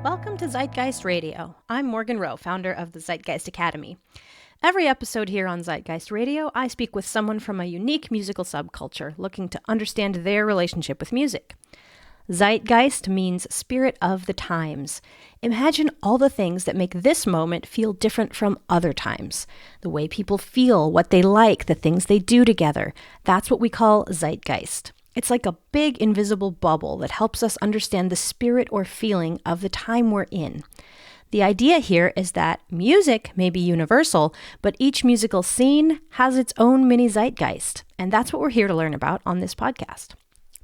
Welcome to Zeitgeist Radio. I'm Morgan Rowe, founder of the Zeitgeist Academy. Every episode here on Zeitgeist Radio, I speak with someone from a unique musical subculture looking to understand their relationship with music. Zeitgeist means spirit of the times. Imagine all the things that make this moment feel different from other times. The way people feel, what they like, the things they do together. That's what we call zeitgeist. It's like a big invisible bubble that helps us understand the spirit or feeling of the time we're in. The idea here is that music may be universal, but each musical scene has its own mini zeitgeist, and that's what we're here to learn about on this podcast.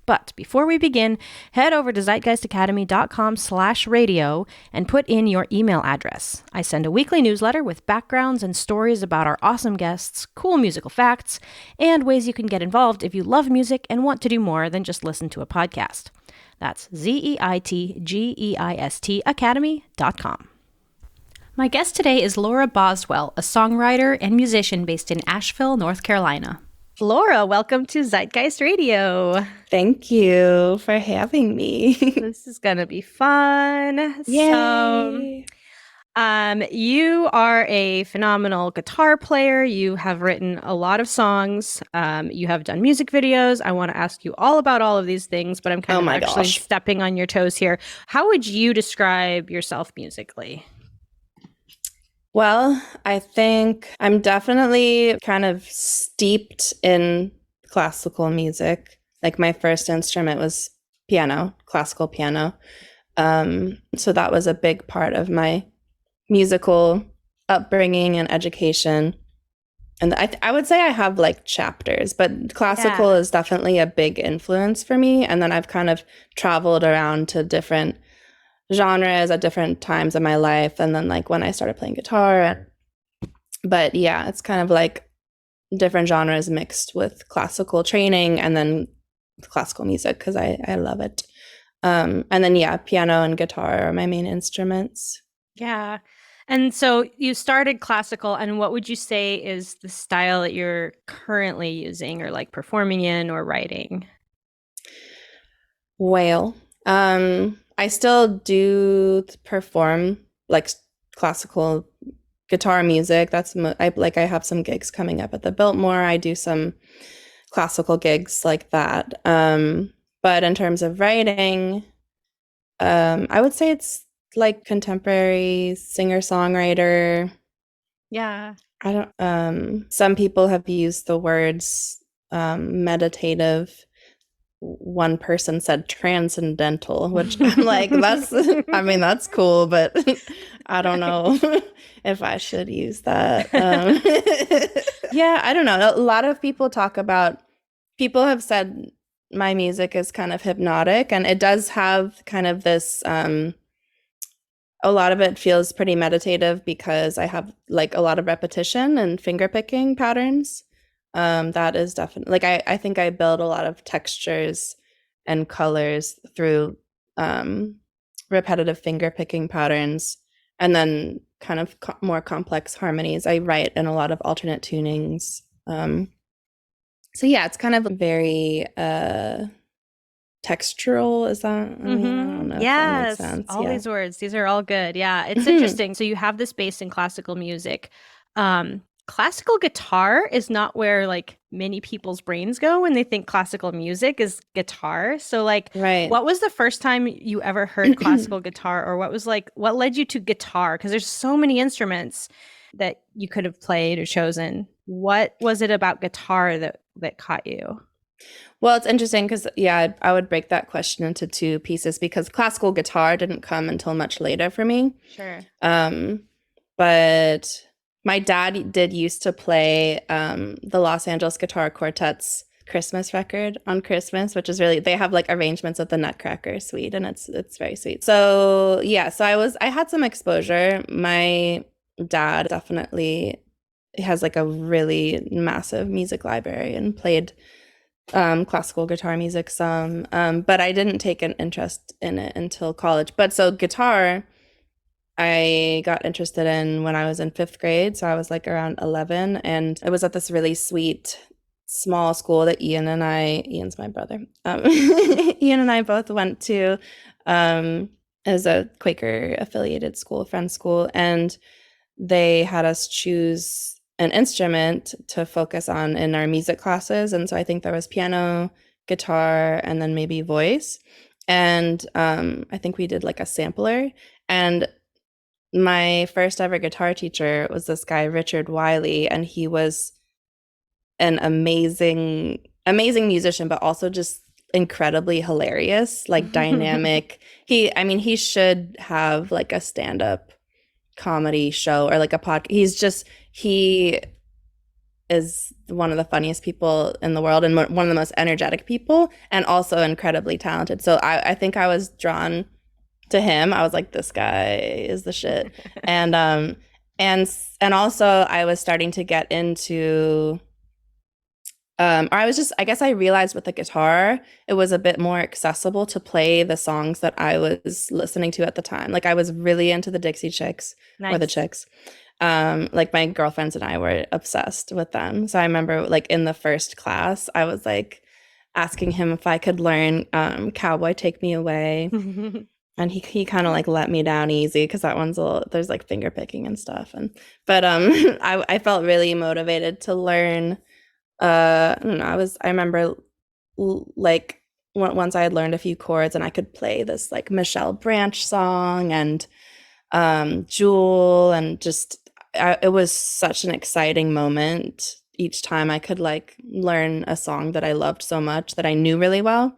But before we begin, head over to zeitgeistacademy.com/radio and put in your email address. I send a weekly newsletter with backgrounds and stories about our awesome guests, cool musical facts, and ways you can get involved if you love music and want to do more than just listen to a podcast. That's zeitgeist academy.com. My guest today is Laura Boswell, a songwriter and musician based in Asheville, North Carolina. Laura, welcome to Zeitgeist Radio. Thank you for having me. This is going to be fun. Yay. So, you are a phenomenal guitar player. You have written a lot of songs. You have done music videos. I want to ask you all about all of these things, but I'm kind of actually stepping on your toes here. How would you describe yourself musically? Well, I think I'm definitely kind of steeped in classical music. Like my first instrument was piano, classical piano. So that was a big part of my musical upbringing and education. And I would say I have like chapters, but classical is definitely a big influence for me. And then I've kind of traveled around to different genres at different times of my life, and then like when I started playing guitar, but yeah, it's kind of like different genres mixed with classical training and then classical music because I love it. And then piano and guitar are my main instruments. Yeah. And so you started classical, and what would you say is the style that you're currently using or like performing in or writing? Well, I still do perform like classical guitar music. I have some gigs coming up at the Biltmore. I do some classical gigs like that. But in terms of writing, I would say it's like contemporary singer-songwriter. Yeah. I don't. Some people have used the words meditative. One person said transcendental, which I'm like, that's cool, but I don't know if I should use that. Yeah, I don't know. A lot of people have said my music is kind of hypnotic, and it does have kind of this, a lot of it feels pretty meditative because I have like a lot of repetition and finger picking patterns. That is definitely like I think I build a lot of textures and colors through repetitive finger picking patterns, and then kind of more complex harmonies. I write in a lot of alternate tunings. So yeah, it's kind of very textural. Is that? I don't know. Yes, if that makes sense. All these words. These are all good. Yeah, it's interesting. So you have this base in classical music. Classical guitar is not where like many people's brains go when they think classical music is guitar. So like, What was the first time you ever heard classical guitar, or what led you to guitar? Because there's so many instruments that you could have played or chosen. What was it about guitar that caught you? Well, it's interesting because, I would break that question into two pieces because classical guitar didn't come until much later for me. Sure. But my dad did used to play the Los Angeles Guitar Quartet's Christmas record on Christmas, which is they have like arrangements of the Nutcracker Suite, and it's very sweet. So I had some exposure. My dad definitely has like a really massive music library and played classical guitar music some, but I didn't take an interest in it until college. But so guitar, I got interested in when I was in 5th grade. So I was like around 11, and it was at this really sweet small school that Ian's my brother. Ian and I both went to. is a Quaker affiliated school, Friends School, and they had us choose an instrument to focus on in our music classes. And so I think there was piano, guitar, and then maybe voice. And I think we did like a sampler. And my first ever guitar teacher was this guy, Richard Wiley, and he was an amazing musician, but also just incredibly hilarious, like dynamic. I mean, he should have like a stand-up comedy show or like a podcast. He is one of the funniest people in the world and one of the most energetic people, and also incredibly talented. So I think I was drawn to him. I was like, this guy is the shit. And and also I was starting to get into or I guess I realized with the guitar, it was a bit more accessible to play the songs that I was listening to at the time. Like I was really into the Dixie Chicks or the Nice. Chicks. Like my girlfriends and I were obsessed with them. So I remember like in the first class, I was like asking him if I could learn Cowboy Take Me Away. And he kind of like let me down easy because that one's there's like finger picking and stuff. But I felt really motivated to learn. I don't know. I remember like once I had learned a few chords and I could play this like Michelle Branch song and Jewel, and it was such an exciting moment each time I could like learn a song that I loved so much that I knew really well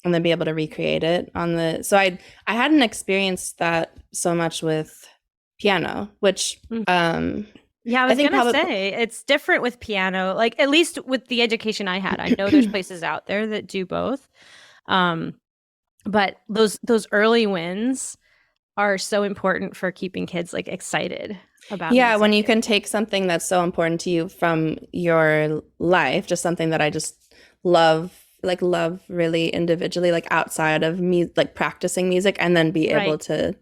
and then be able to recreate it on the so I hadn't experienced that so much with piano, which Yeah, I I was think gonna probably say it's different with piano. Like at least with the education I had, I know there's places out there that do both. Um, but those early wins are so important for keeping kids like excited about yeah, when music. you can take something that's so important to you from your life, just something that I just love, like love really individually, like outside of me, like practicing music, and then be able Right. to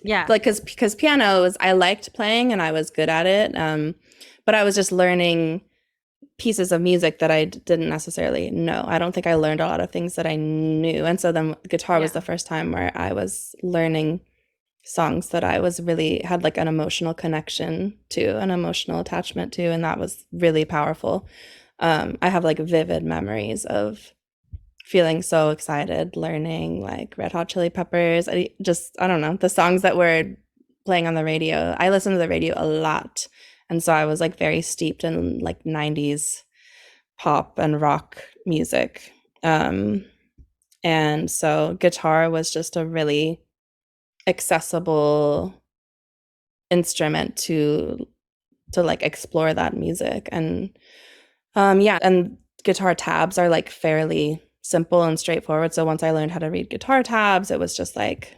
Yeah. like because piano was I liked playing and I was good at it, but I was just learning pieces of music that I didn't necessarily know. I don't think I learned a lot of things that I knew, and so then guitar was Yeah. the first time where I was learning songs that I was really had like an emotional connection to, an emotional attachment to, and that was really powerful. I have like vivid memories of feeling so excited learning like Red Hot Chili Peppers. I don't know, the songs that were playing on the radio. I listened to the radio a lot. And so I was like very steeped in like 90s pop and rock music. And so guitar was just a really accessible instrument to like explore that music. And yeah, and guitar tabs are like fairly simple and straightforward. So once I learned how to read guitar tabs, it was just like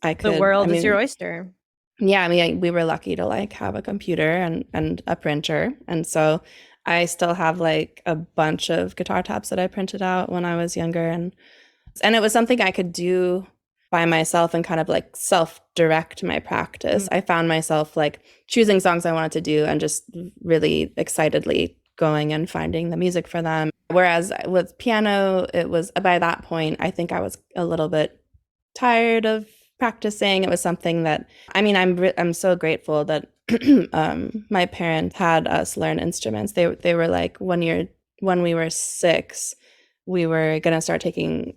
The I world is your mean, oyster. yeah, I mean, we were lucky to like have a computer and a printer. And so I still have like a bunch of guitar tabs that I printed out when I was younger, and it was something I could do by myself and kind of like self-direct my practice. Mm. I found myself like choosing songs I wanted to do and just really excitedly going and finding the music for them. Whereas with piano, it was by that point, I think I was a little bit tired of practicing. It was something that I mean, I'm so grateful that my parents had us learn instruments. They were like when we were 6, we were gonna start taking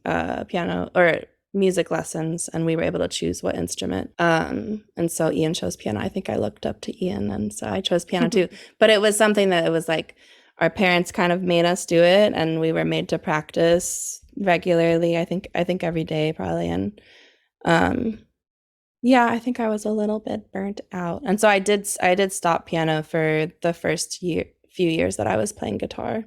piano or music lessons, and we were able to choose what instrument. And so Ian chose piano. I think I looked up to Ian, and so I chose piano too. But it was something that it was like our parents kind of made us do it, and we were made to practice regularly. I think every day probably, and um, yeah, I think I was a little bit burnt out, and so I did stop piano for the first few years that I was playing guitar.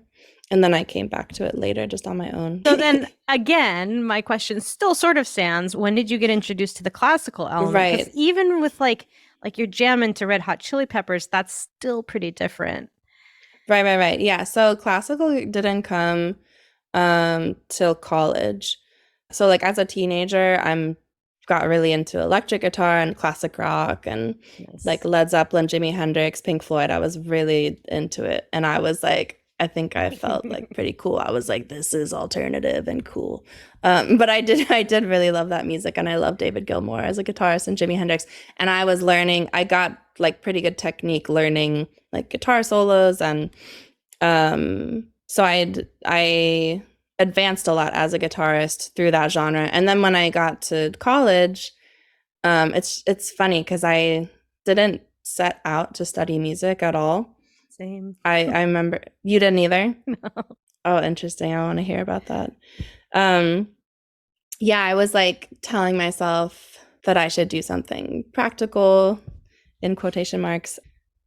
And then I came back to it later just on my own. So then again, my question still sort of stands. When did you get introduced to the classical element? Because Right. even with like you're jamming to Red Hot Chili Peppers, that's still pretty different. Right. Yeah. So classical didn't come till college. So like as a teenager, I'm got really into electric guitar and classic rock and like Nice. Led Zeppelin, Jimi Hendrix, Pink Floyd. I was really into it. And I was like I think I felt like pretty cool. I was like, this is alternative and cool. But I did really love that music, and I love David Gilmour as a guitarist and Jimi Hendrix. And I got like pretty good technique learning like guitar solos, and so I advanced a lot as a guitarist through that genre. And then when I got to college, it's funny because I didn't set out to study music at all. Same. I remember you didn't either. No. Oh, interesting. I want to hear about that. Um, yeah, I was like telling myself that I should do something practical in quotation marks,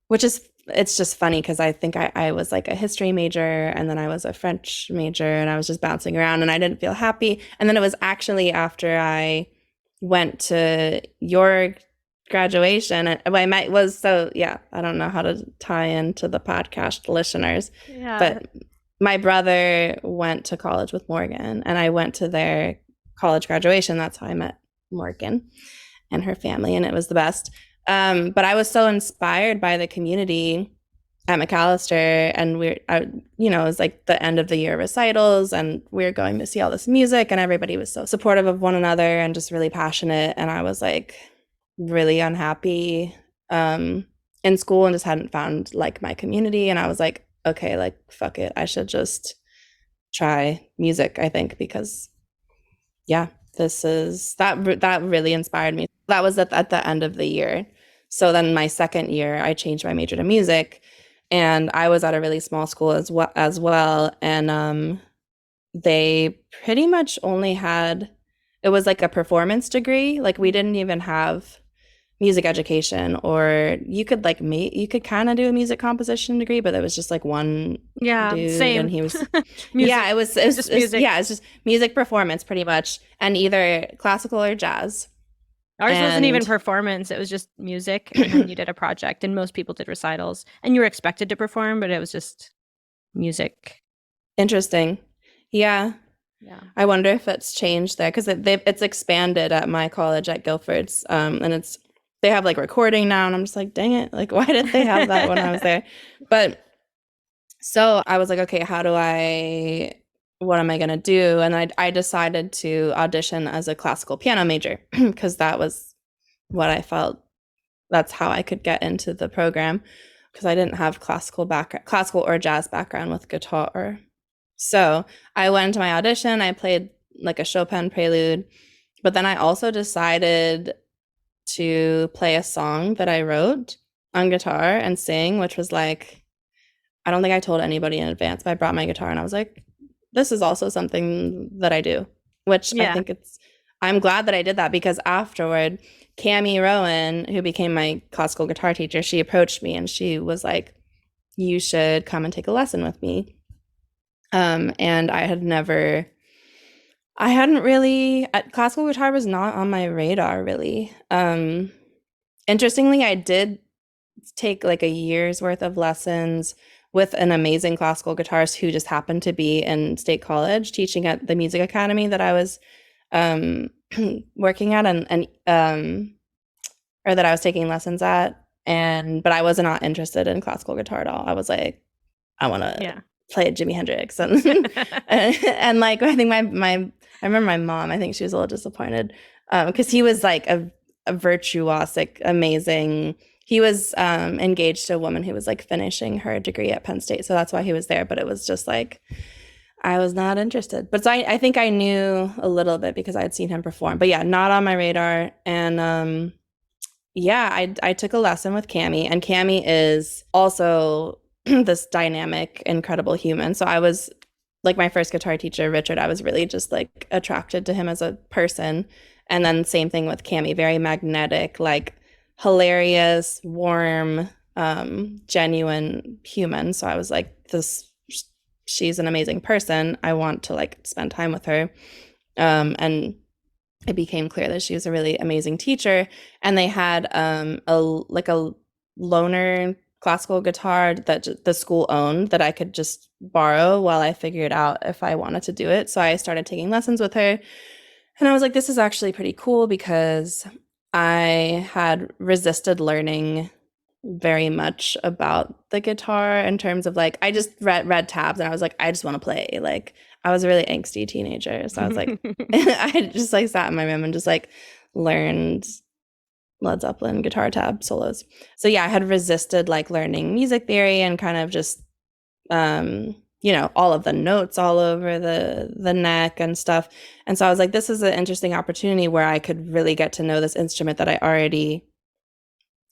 which is it's just funny because I think I was like a history major, and then I was a French major, and I was just bouncing around and I didn't feel happy. And then it was actually after I went to your graduation and I might was so yeah, I don't know how to tie into the podcast listeners. Yeah. But my brother went to college with Morgan, and I went to their college graduation. That's how I met Morgan and her family, and it was the best. But I was so inspired by the community at McAllister, and it was like the end of the year recitals, and we were going to see all this music, and everybody was so supportive of one another and just really passionate. And I was like really unhappy in school and just hadn't found like my community. And I was like, okay, like fuck it, I should just try music, I think, because yeah, that really inspired me. That was at the end of the year. So then my second year, I changed my major to music, and I was at a really small school as well. And they pretty much only had, it was like a performance degree. Like we didn't even have music education, or you could kind of do a music composition degree, but it was just like one dude, same. and he was Music, yeah, it was just music. Yeah, it's just music performance pretty much, and either classical or jazz. Ours wasn't even performance, it was just music, and then you did a project, and most people did recitals, and you were expected to perform, but it was just music. Interesting. Yeah. Yeah. I wonder if it's changed there, because it's expanded at my college at Guilford's, and they have like recording now, and I'm just like, dang it, like why did they have that when I was there? But so I was like, okay, what am I gonna do? And I decided to audition as a classical piano major because that was what I felt, that's how I could get into the program, because I didn't have classical or jazz background with guitar. So I went into my audition, I played like a Chopin prelude, but then I also decided to play a song that I wrote on guitar and sing, which was like, I don't think I told anybody in advance, but I brought my guitar and I was like, this is also something that I do, which I think I'm glad that I did that, because afterward, Cammie Rowan, who became my classical guitar teacher, she approached me and she was like, you should come and take a lesson with me. And classical guitar was not on my radar really. Interestingly, I did take like a year's worth of lessons with an amazing classical guitarist who just happened to be in State College teaching at the music academy that I was working at, or that I was taking lessons at. But I was not interested in classical guitar at all. I was like, I want to play Jimi Hendrix, and like I think I remember my mom, I think she was a little disappointed because he was like a virtuosic, amazing. He was engaged to a woman who was like finishing her degree at Penn State, so that's why he was there. But it was just like I was not interested. But so I think I knew a little bit because I had seen him perform. But yeah, not on my radar. And I took a lesson with Cammie, and Cammie is also this dynamic, incredible human. So I was like, my first guitar teacher, Richard, I was really just like attracted to him as a person. And then same thing with Cammie, very magnetic, like hilarious, warm, genuine human. So I was like, she's an amazing person. I want to like spend time with her. And it became clear that she was a really amazing teacher. And they had a loaner classical guitar that the school owned that I could just borrow while I figured out if I wanted to do it. So I started taking lessons with her. And I was like, this is actually pretty cool, because I had resisted learning very much about the guitar in terms of like I just read tabs and I was like I just want to play. Like I was a really angsty teenager, so I was like I just like sat in my room and just like learned Led Zeppelin guitar tab solos. So yeah, I had resisted like learning music theory and kind of just all of the notes all over the neck and stuff. And so I was like, this is an interesting opportunity where I could really get to know this instrument that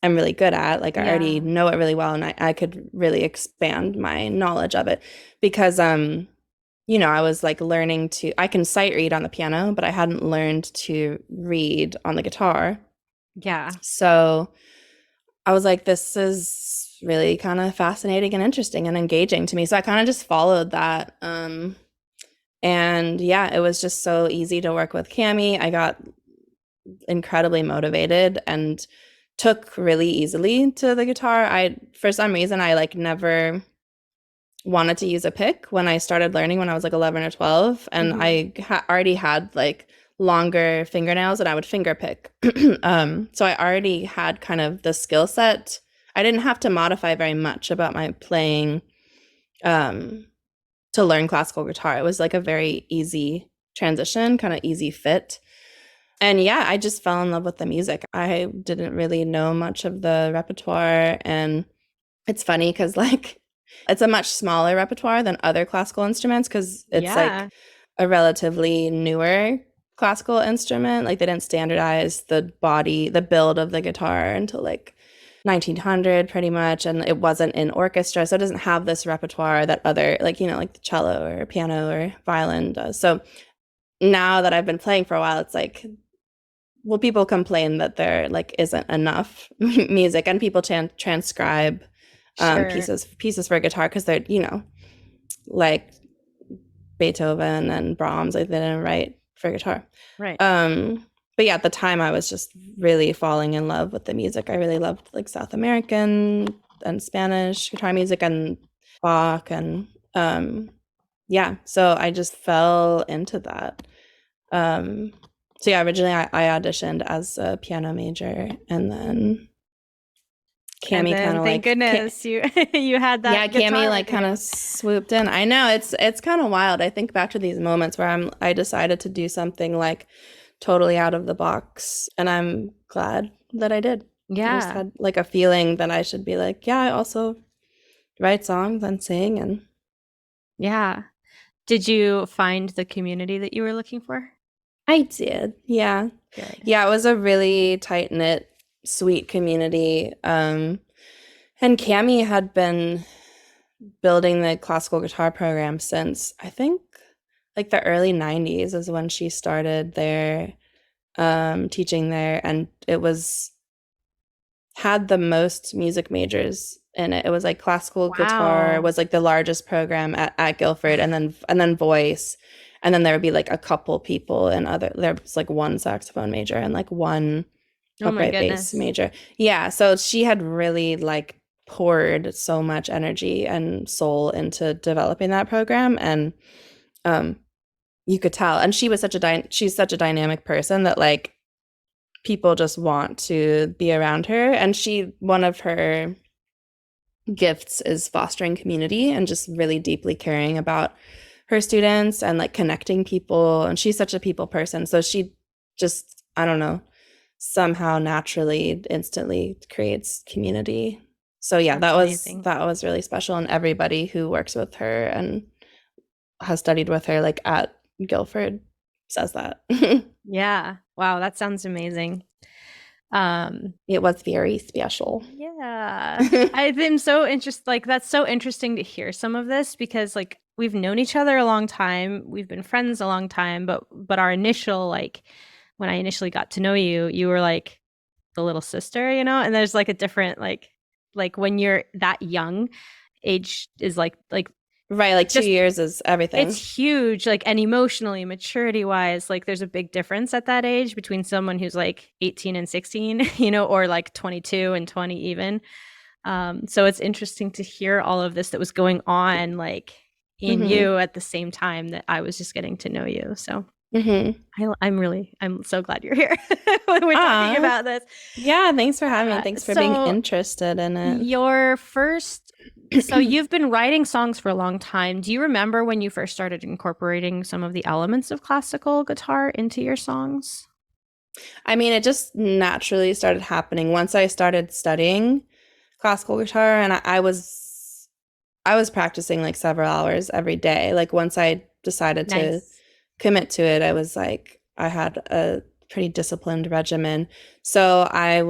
I'm really good at. Like I already Yeah. know it really well and I could really expand my knowledge of it because I was like learning to I can sight read on the piano, but I hadn't learned to read on the guitar. Yeah. So I was like, this is really kind of fascinating and interesting and engaging to me. So I kind of just followed that. And yeah, it was just so easy to work with Cami. I got incredibly motivated and took really easily to the guitar. For some reason, I like never wanted to use a pick when I started learning when I was like 11 or 12. And Mhm. I already had like longer fingernails and I would finger pick. So I already had kind of the skill set. I didn't have to modify very much about my playing um, to learn classical guitar. It was like a very easy transition, kind of easy fit. And yeah, I just fell in love with the music. I didn't really know much of the repertoire. And it's funny because, like, it's a much smaller repertoire than other classical instruments because it's Yeah. like a relatively newer classical instrument. Like, they didn't standardize the build of the guitar until like 1900 pretty much. And it wasn't in orchestra. So it doesn't have this repertoire that other, like, like the cello or piano or violin does. So now that I've been playing for a while, it's like, well, people complain that there like isn't enough music, and people transcribe Sure. pieces for guitar because they're like Beethoven and Brahms, like they didn't write for guitar. Right. But yeah, at the time I was just really falling in love with the music. I really loved like South American and Spanish guitar music and Bach and yeah, so I just fell into that. Um, so yeah, originally I auditioned as a piano major, and then And Cami kind then of thank like goodness you you had yeah, that Cami guitar like with kind you. of swooped in. I know it's kind of wild. I think back to these moments where I decided to do something like totally out of the box, and I'm glad that I did. I just Yeah. had like a feeling that I should be like, yeah, I also write songs and sing, and Yeah. Did you find the community that you were looking for? I did. Yeah. Good. Yeah, it was a really tight-knit, sweet community. And Cami had been building the classical guitar program since I think like the early 90s is when she started there, teaching there, and it was had the most music majors in it. It was like classical guitar Wow. was like the largest program at Guilford, and then voice, and then there would be like a couple people and there was like one saxophone major and like one Oh my upright bass goodness. major. Yeah, so she had really like poured so much energy and soul into developing that program, and um you could tell. And she was she's such a dynamic person that like people just want to be around her. And one of her gifts is fostering community and just really deeply caring about her students and like connecting people. And she's such a people person. So she just, I don't know, somehow naturally, instantly creates community. So yeah, That's amazing. that was really special. And everybody who works with her and has studied with her like at Guilford says that. Yeah. Wow, that sounds amazing. Um, It was very special. yeah. I've been so interested, like that's so interesting to hear some of this because like we've known each other a long time, we've been friends a long time, but our initial like when I initially got to know you, you were like the little sister, and there's like a different like when you're that young, age is like Right, like 2 just years is it's everything. huge, like, and emotionally, maturity wise, like, there's a big difference at that age between someone who's like 18 and 16, or like 22 and 20 even. So it's interesting to hear all of this that was going on, like, in Hmm. you at the same time that I was just getting to know you. So, Mm-hmm. I'm so glad you're here when we're talking Ah, about this. yeah, thanks for having me. Thanks for being So interested in it. your first, so you've been writing songs for a long time. Do you remember when you first started incorporating some of the elements of classical guitar into your songs? I mean, it just naturally started happening once I started studying classical guitar, and I was practicing like several hours every day. Like once I decided to Nice. commit to it, I was like I had a pretty disciplined regimen. So I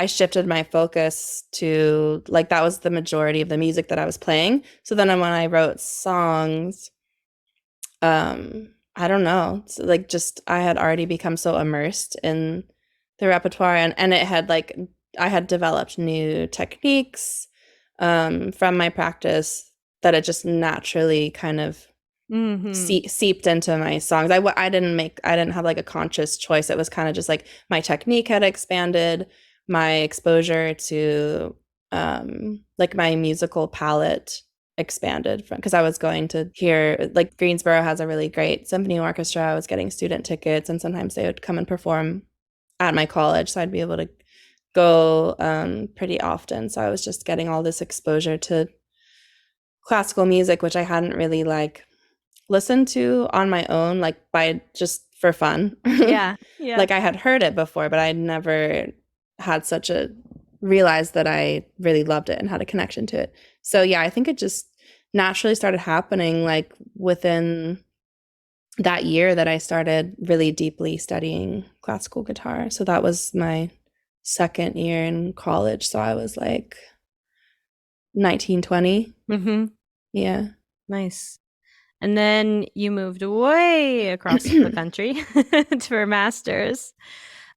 shifted my focus to like that was the majority of the music that I was playing. So then when I wrote songs, I don't know, it's like just I had already become so immersed in the repertoire, and it had like I had developed new techniques from my practice that it just naturally kind of Mm-hmm. seeped into my songs. I didn't have like a conscious choice. It was kind of just like my technique had expanded, my exposure to like my musical palette expanded from because I was going to hear like Greensboro has a really great symphony orchestra. I was getting student tickets and sometimes they would come and perform at my college. So I'd be able to go pretty often. So I was just getting all this exposure to classical music, which I hadn't really like listened to on my own, like by just for fun. Yeah. Yeah. Like I had heard it before, but I'd never had such a realized that I really loved it and had a connection to it. So yeah, I think it just naturally started happening like within that year that I started really deeply studying classical guitar. So that was my second year in college. So I was like 19, 20. Mm-hmm. Yeah. Nice. And then you moved way across the country for a master's.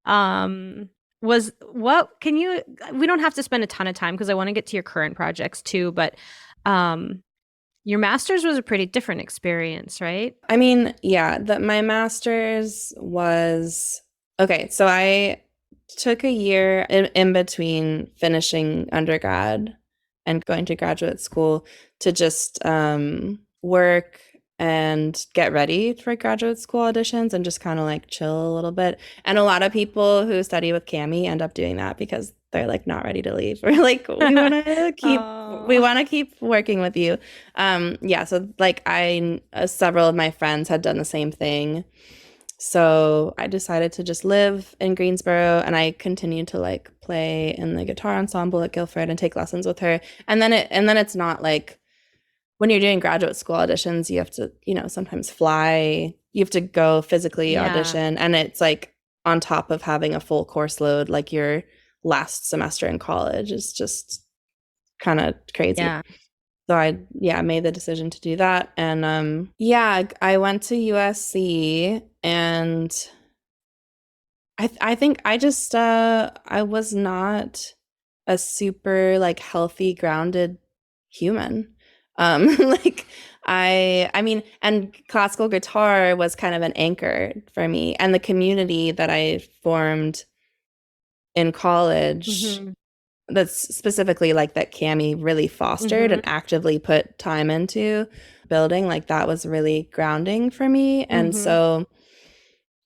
Um, was what can you, we don't have to spend a ton of time because I want to get to your current projects too, but um, your master's was a pretty different experience, right? I mean, yeah, my master's was okay. So I took a year in between finishing undergrad and going to graduate school to just work and get ready for graduate school auditions and just kind of like chill a little bit. And a lot of people who study with Cami end up doing that because they're like not ready to leave. We're like, we Oh, want to keep working with you. Yeah, so like several of my friends had done the same thing. So I decided to just live in Greensboro and I continued to like play in the guitar ensemble at Guilford and take lessons with her. And then it's not like when you're doing graduate school auditions, you have to, sometimes fly, you have to go physically yeah, audition and it's like on top of having a full course load like your last semester in college is just kind of crazy. yeah. So I made the decision to do that. And yeah, I went to USC and I think I just I was not a super like healthy, grounded human. Like I mean, and classical guitar was kind of an anchor for me. And the community that I formed in college Mm-hmm. that's specifically like that Cami really fostered and Mm-hmm. actively put time into building, like that was really grounding for me. And Mm-hmm. so,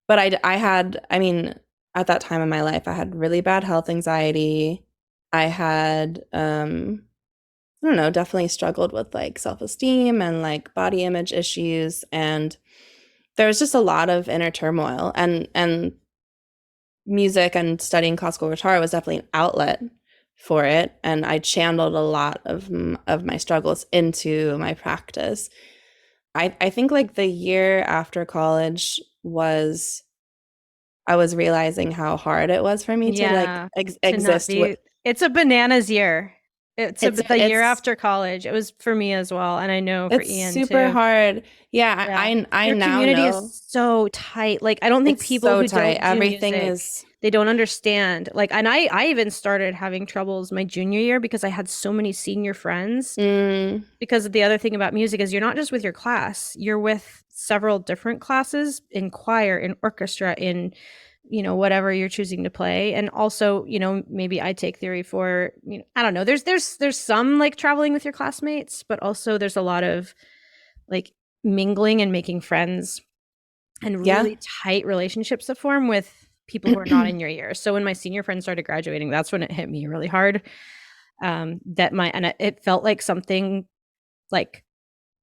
but I had, I mean, at that time in my life, I had really bad health anxiety. I had, I don't know, definitely struggled with like self-esteem and like body image issues. And there was just a lot of inner turmoil and music and studying classical guitar was definitely an outlet for it, and I channeled a lot of my struggles into my practice. I think like the year after college was I was realizing how hard it was for me to like Yeah, to not exist with be. It's a bananas year. The year it's after college. It was for me as well, and I know for it's Ian super too. hard. Yeah, Yeah. I Your now community is know so tight. Like, I don't think it's people so who tight. don't do Everything music, is they don't understand. Like, and I even started having troubles my junior year because I had so many senior friends. mm, Because the other thing about music is you're not just with your class, you're with several different classes in choir, in orchestra, in whatever you're choosing to play. And also, maybe I take theory for, I don't know, there's some like traveling with your classmates, but also there's a lot of like mingling and making friends and Yeah. really tight relationships that form with people who are not in your year. So when my senior friends started graduating, that's when it hit me really hard. It felt like something like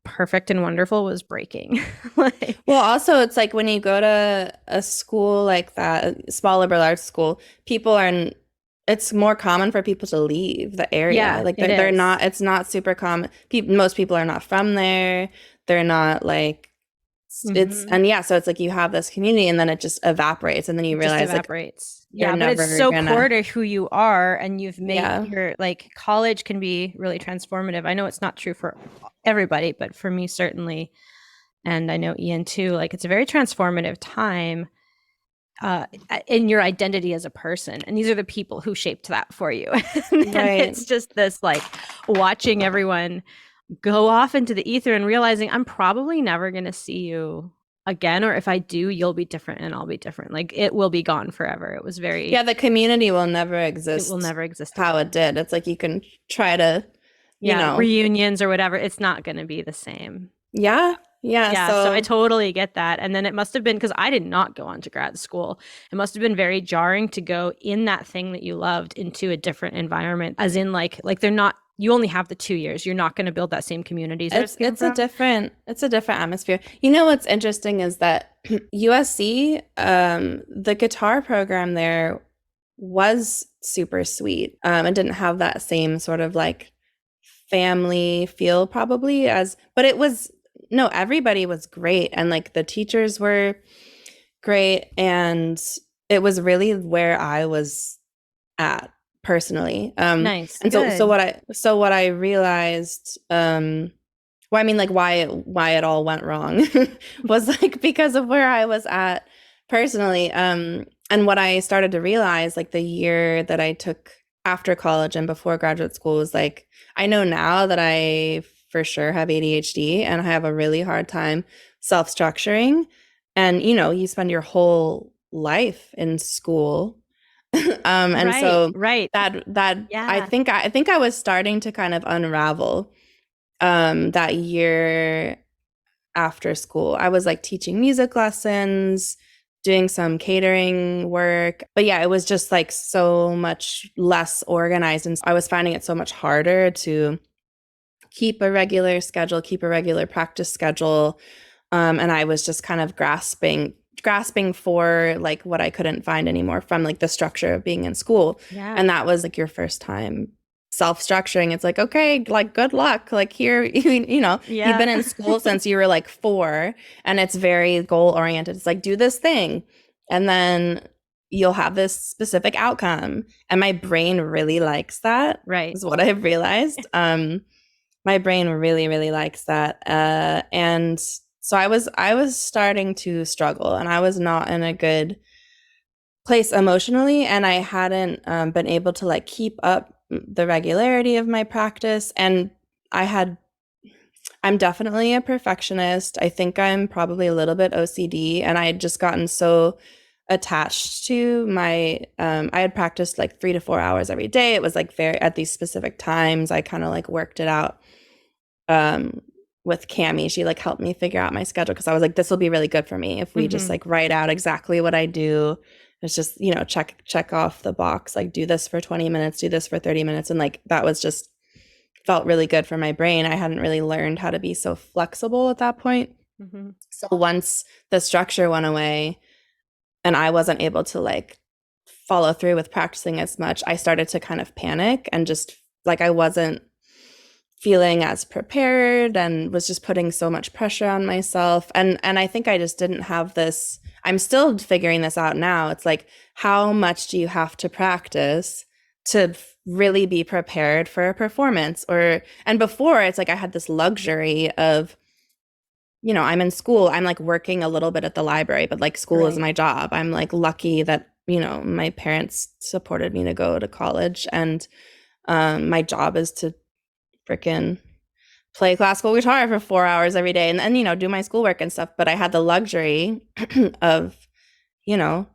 perfect and wonderful was breaking. Like, Well, also, it's like when you go to a school like that, a small liberal arts school, people are, it's more common for people to leave the area. yeah, Like it they're is. not, it's not super common. Most people are not from there. They're not like, Mm-hmm. and yeah, so it's like you have this community and then it just evaporates and then you It just realize like evaporates. you're Yeah, but it's never so core gonna, to who you are, and you've made yeah. your like college can be really transformative. I know it's not true for everybody, but for me certainly, and I know Ian too. Like it's a very transformative time uh, in your identity as a person, and these are the people who shaped that for you. And Right. it's just this like watching everyone go off into the ether and realizing I'm probably never going to see you again, or if I do, you'll be different and I'll be different. Like it will be gone forever. It was very, Yeah, the community will never it will exist never exist how again. it did. It's like you can try to, you Yeah, know, reunions or whatever, it's not going to be the same. yeah, yeah. Yeah, so I So totally get that. And then it must have been because I did not go on to grad school. It must have been very jarring to go in that thing that you loved into a different environment, as in like they're not, you only have the 2 years. You're not going to build that same community. Is where it came from? it's a different atmosphere. You know what's interesting is that USC, the guitar program there was super sweet. It didn't have that same sort of like family feel probably as, but it was no, everybody was great and like the teachers were great and it was really where I was at personally. Nice. And Good. so what I realized, well, I mean, like why it all went wrong was like because of where I was at personally. And what I started to realize, like the year that I took after college and before graduate school was like, I know now that I for sure have ADHD and I have a really hard time self-structuring. And you know, you spend your whole life in school. And Right. so Right. that Yeah. I think I was starting to kind of unravel that year after school. I was like teaching music lessons, doing some catering work. But yeah, it was just like so much less organized. And I was finding it so much harder to keep a regular schedule, keep a regular practice schedule. And I was just kind of grasping for like what I couldn't find anymore from like the structure of being in school. Yeah. And that was like your first time self-structuring. It's like, okay, like good luck. Like here, you know, you've Yeah. been in school since you were like 4 and it's very goal oriented. It's like do this thing and then you'll have this specific outcome. And my brain really likes that, Right. is what I've realized. My brain really, really likes that. And so I was starting to struggle and I was not in a good place emotionally. And I hadn't been able to like keep up the regularity of my practice. And I had, I'm definitely a perfectionist. I think I'm probably a little bit OCD. And I had just gotten so attached to my, I had practiced like 3 to 4 hours every day. It was like very at these specific times. I kind of like worked it out um with Cami. She like helped me figure out my schedule because I was like, this will be really good for me if we just Mm-hmm. like write out exactly what I do. It's just, you know, check off the box, like do this for 20 minutes, do this for 30 minutes. And like that was just felt really good for my brain. I hadn't really learned how to be so flexible at that point. Mm-hmm. So once the structure went away and I wasn't able to like follow through with practicing as much, I started to kind of panic and just like I wasn't feeling as prepared and was just putting so much pressure on myself and I think I just didn't have this. I'm still figuring this out now. It's like how much do you have to practice to really be prepared for a performance or and before it's like I had this luxury of you know I'm in school, I'm like working a little bit at the library but like school is Right. my job. I'm like lucky that you know my parents supported me to go to college and my job is to freaking play classical guitar for 4 hours every day and then, you know, do my schoolwork and stuff. But I had the luxury of, you know,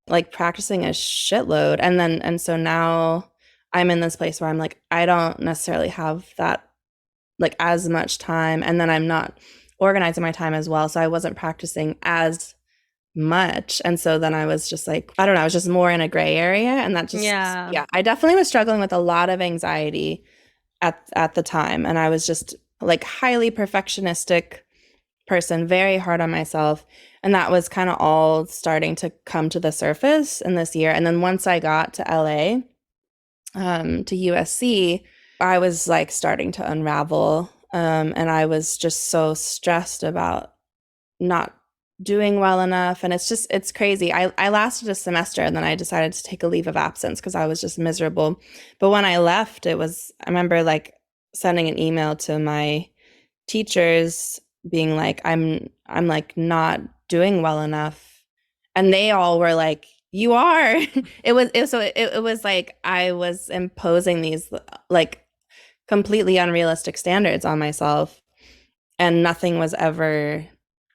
like practicing a shitload. And so now I'm in this place where I'm like, I don't necessarily have that like as much time. And then I'm not organizing my time as well. So I wasn't practicing as much. And so then I was just like, I don't know, I was just more in a gray area. And that just, yeah, I definitely was struggling with a lot of anxiety at the time. And I was just like highly perfectionistic person, very hard on myself. And that was kind of all starting to come to the surface in this year. And then once I got to LA, to USC, I was like starting to unravel. And I was just so stressed about not doing well enough. And it's crazy. I lasted a semester and then I decided to take a leave of absence because I was just miserable. But when I left, I remember like sending an email to my teachers being like, I'm like not doing well enough. And they all were like, you are. It was like I was imposing these like completely unrealistic standards on myself, and nothing was ever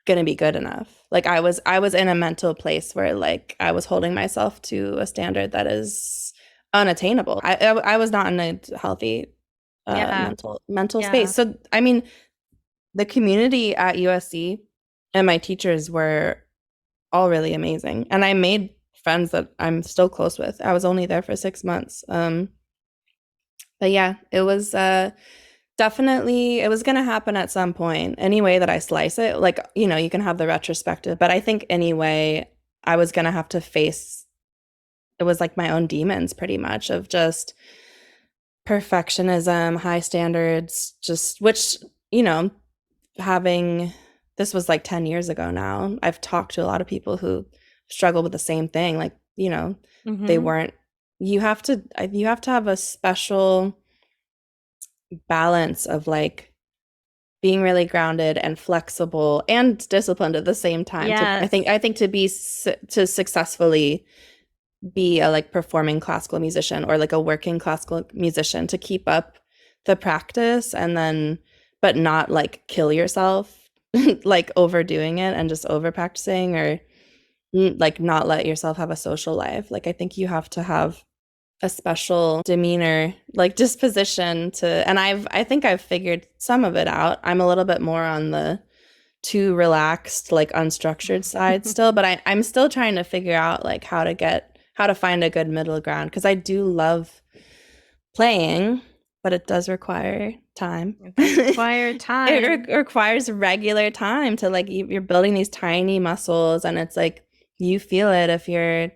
gonna be good enough. Like I was in a mental place where like I was holding myself to a standard that is unattainable. I was not in a healthy mental space. So I mean, the community at USC and my teachers were all really amazing, and I made friends that I'm still close with. I was only there for 6 months. But yeah, it was definitely, it was going to happen at some point. Any way that I slice it, like, you can have the retrospective, but I think anyway, I was going to have to face, it was like my own demons pretty much of just perfectionism, high standards, just which, having, this was like 10 years ago now. I've talked to a lot of people who struggle with the same thing. Like, they weren't, you have to have a special balance of like being really grounded and flexible and disciplined at the same time. Yes. I think to successfully be a like performing classical musician or like a working classical musician, to keep up the practice and then but not like kill yourself like overdoing it and just over practicing, or like not let yourself have a social life. Like I think you have to have a special demeanor, like disposition to, and I think I've figured some of it out. I'm a little bit more on the too relaxed, like unstructured side still, but I'm still trying to figure out like how to find a good middle ground, because I do love playing, but it does require time. It does require time. It requires regular time to like, you're building these tiny muscles, and it's like you feel it if you're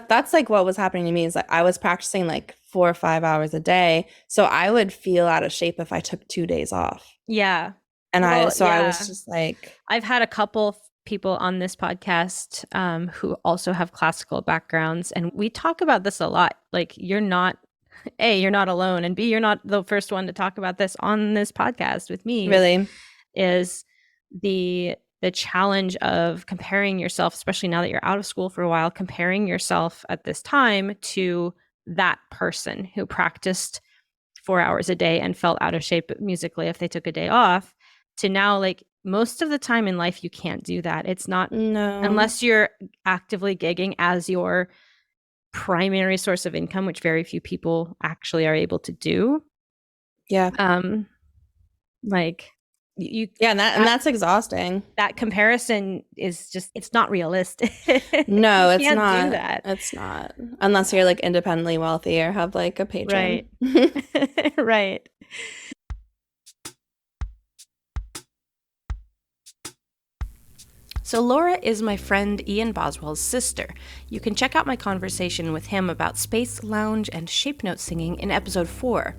that's like what was happening to me is like I was practicing like 4 or 5 hours a day. So I would feel out of shape if I took 2 days off. Yeah. And I was just like, I've had a couple people on this podcast who also have classical backgrounds, and we talk about this a lot. Like you're not alone, and B, you're not the first one to talk about this on this podcast with me. Really? Is the challenge of comparing yourself, especially now that you're out of school for a while, comparing yourself at this time to that person who practiced 4 hours a day and felt out of shape musically if they took a day off, to now like most of the time in life you can't do that. It's not, no, unless you're actively gigging as your primary source of income, which very few people actually are able to do. Yeah. Like you and that's exhausting. That comparison is just, it's not realistic. No, you it's can't not. do that. It's not. Unless you're like independently wealthy or have like a patron. Right. Right. So Laura is my friend Ian Boswell's sister. You can check out my conversation with him about space, lounge, and shape note singing in episode 4.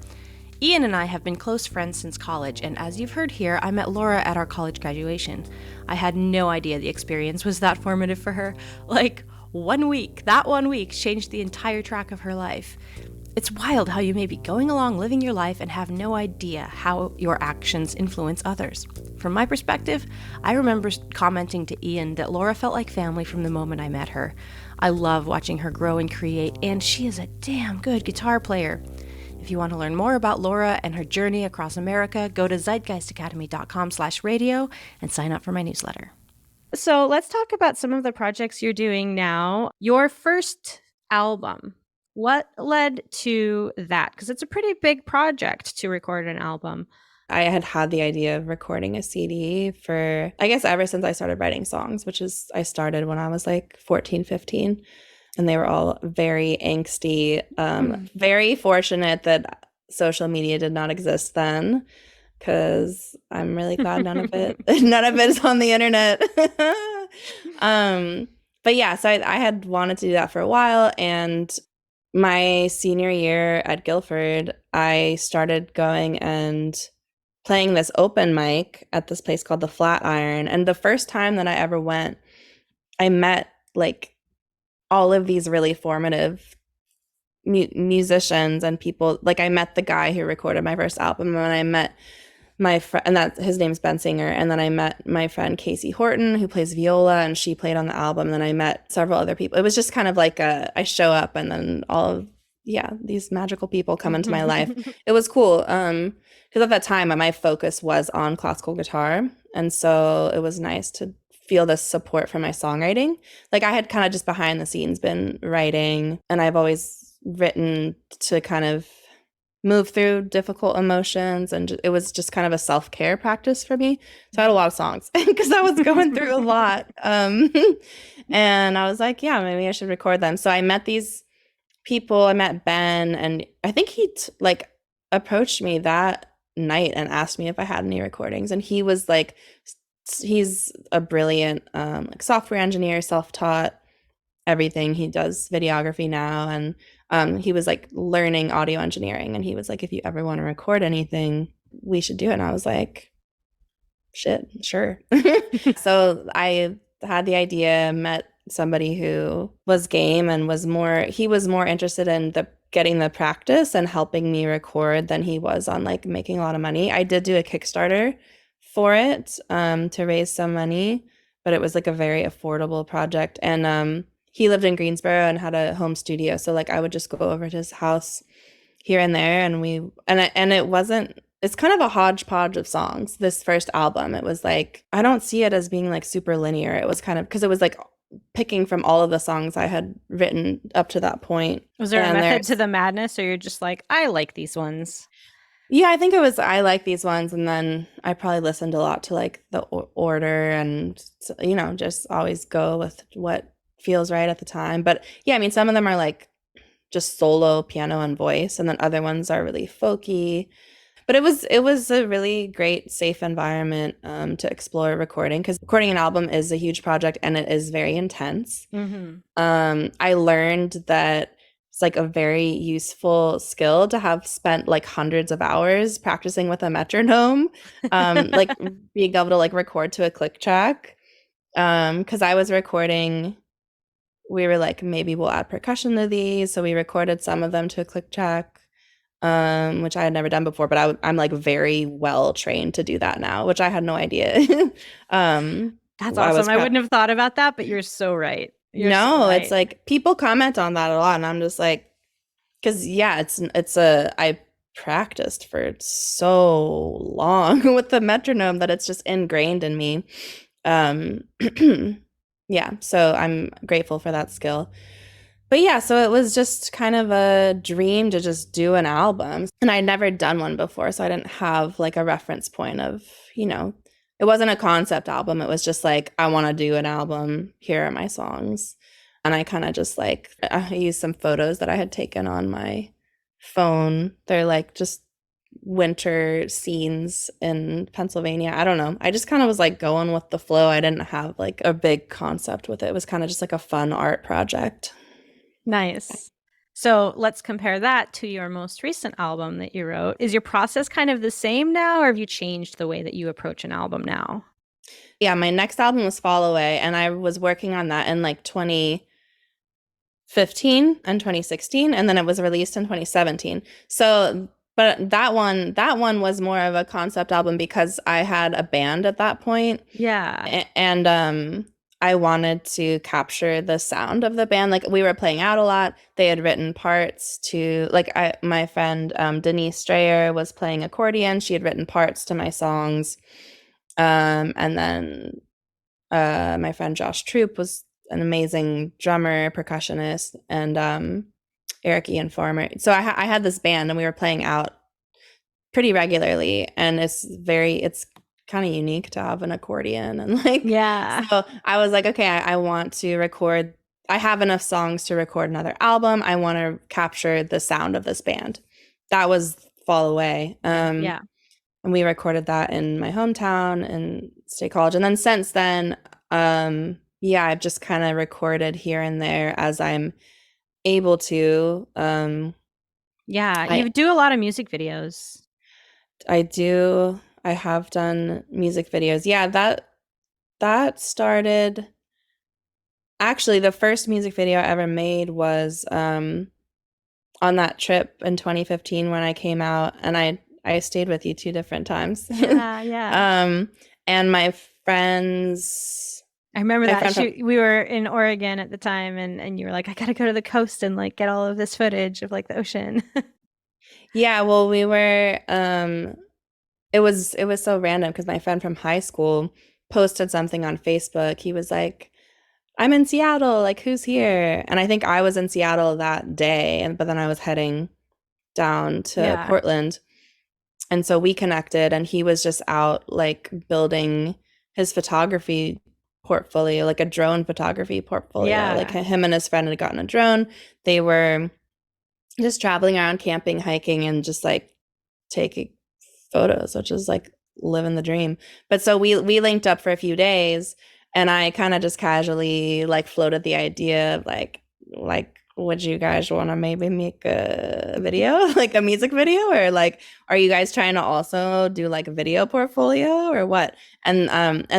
Ian and I have been close friends since college, and as you've heard here, I met Laura at our college graduation. I had no idea the experience was that formative for her. Like, that 1 week changed the entire track of her life. It's wild how you may be going along living your life and have no idea how your actions influence others. From my perspective, I remember commenting to Ian that Laura felt like family from the moment I met her. I love watching her grow and create, and she is a damn good guitar player. If you want to learn more about Laura and her journey across America, go to zeitgeistacademy.com/radio and sign up for my newsletter. So let's talk about some of the projects you're doing now. Your first album, what led to that? Because it's a pretty big project to record an album. I had had the idea of recording a CD for, I guess, ever since I started writing songs, which is, I started when I was like 14, 15, and they were all very angsty. Very fortunate that social media did not exist then, because I'm really glad none of it is on the internet. But yeah, so I had wanted to do that for a while, and my senior year at Guilford, I started going and playing this open mic at this place called the Flatiron. And the first time that I ever went, I met like all of these really formative musicians and people. Like I met the guy who recorded my first album, and I met my friend, and that his name's Ben Singer. And then I met my friend Casey Horton, who plays viola, and she played on the album. And then I met several other people. It was just kind of like I show up, and then all of these magical people come into my life. It was cool. Because at that time my focus was on classical guitar, and so it was nice to feel this support from my songwriting. Like I had kind of just behind the scenes been writing, and I've always written to kind of move through difficult emotions, and it was just kind of a self-care practice for me. So I had a lot of songs because I was going through a lot. And I was like, yeah, maybe I should record them. So I met these people. I met Ben, and I think he like approached me that night and asked me if I had any recordings. And he was like, he's a brilliant like software engineer, self-taught, everything. He does videography now, and he was like learning audio engineering, and he was like, if you ever want to record anything, we should do it. And I was like, shit, sure. So I had the idea, met somebody who was game and he was more interested in getting the practice and helping me record than he was on like making a lot of money. I did do a Kickstarter for it to raise some money, but it was like a very affordable project. And he lived in Greensboro and had a home studio, so like I would just go over to his house here and there, and it wasn't, it's kind of a hodgepodge of songs. This first album, it was like, I don't see it as being like super linear. It was kind of, because it was like picking from all of the songs I had written up to that point. Was there a method to the madness, or you're just like, I like these ones? Yeah, I think it was, I like these ones, and then I probably listened a lot to like the order, and just always go with what feels right at the time. But yeah, I mean, some of them are like just solo piano and voice, and then other ones are really folky. But it was a really great, safe environment to explore recording, because recording an album is a huge project and it is very intense. I learned that it's like a very useful skill to have spent like hundreds of hours practicing with a metronome, like being able to like record to a click track. Because I was recording, we were like, maybe we'll add percussion to these, so we recorded some of them to a click track. Which I had never done before, but I'm like very well trained to do that now, which I had no idea. That's awesome. I wouldn't have thought about that, but you're so right. It's like people comment on that a lot, and I'm just like, because yeah, I practiced for so long with the metronome that it's just ingrained in me. Yeah, so I'm grateful for that skill. But yeah, so it was just kind of a dream to just do an album. And I'd never done one before, so I didn't have like a reference point of, it wasn't a concept album. It was just like, I want to do an album. Here are my songs. And I kind of just like, I used some photos that I had taken on my phone. They're like just winter scenes in Pennsylvania. I don't know. I just kind of was like going with the flow. I didn't have like a big concept with it. It was kind of just like a fun art project. Nice. So let's compare that to your most recent album that you wrote. Is your process kind of the same now, or have you changed the way that you approach an album now? Yeah, my next album was Fall Away, and I was working on that in like 2015 and 2016, and then it was released in 2017. So, but that one was more of a concept album because I had a band at that point. Yeah. And I wanted to capture the sound of the band. Like we were playing out a lot. They had written parts to like my friend Denise Strayer was playing accordion. She had written parts to my songs. And then my friend Josh Troop was an amazing drummer, percussionist, and Eric Ian Farmer. So I had this band, and we were playing out pretty regularly, and it's kind of unique to have an accordion and like Yeah. so I was like, okay, I want to record. I have enough songs to record another album. I want to capture the sound of this band. That was Fall Away. Yeah. And we recorded that in my hometown in State College. And then since then, yeah, I've just kind of recorded here and there as I'm able to. Yeah. I You do a lot of music videos. I do. I have done music videos. Yeah, that started. Actually, the first music video I ever made was on that trip in 2015 when I came out, and I stayed with you two different times. Yeah. Yeah. Um, and friends, I remember my that friend from shoot. We were in Oregon at the time, and you were like, I gotta go to the coast and like get all of this footage of like the ocean. yeah, well, we were it was so random because my friend from high school posted something on Facebook. He was like, "I'm in Seattle, like who's here?" And I think I was in Seattle that day, and but then I was heading down to Yeah. Portland. And so we connected, and he was just out like building his photography portfolio, like a drone photography portfolio. Like Yeah. him and his friend had gotten a drone. They were just traveling around, camping, hiking, and just like taking photos, which is like living the dream. But so we linked up for a few days, and I kind of just casually like floated the idea of like would you guys want to maybe make a video, like a music video, or like are you guys trying to also do like a video portfolio or what? And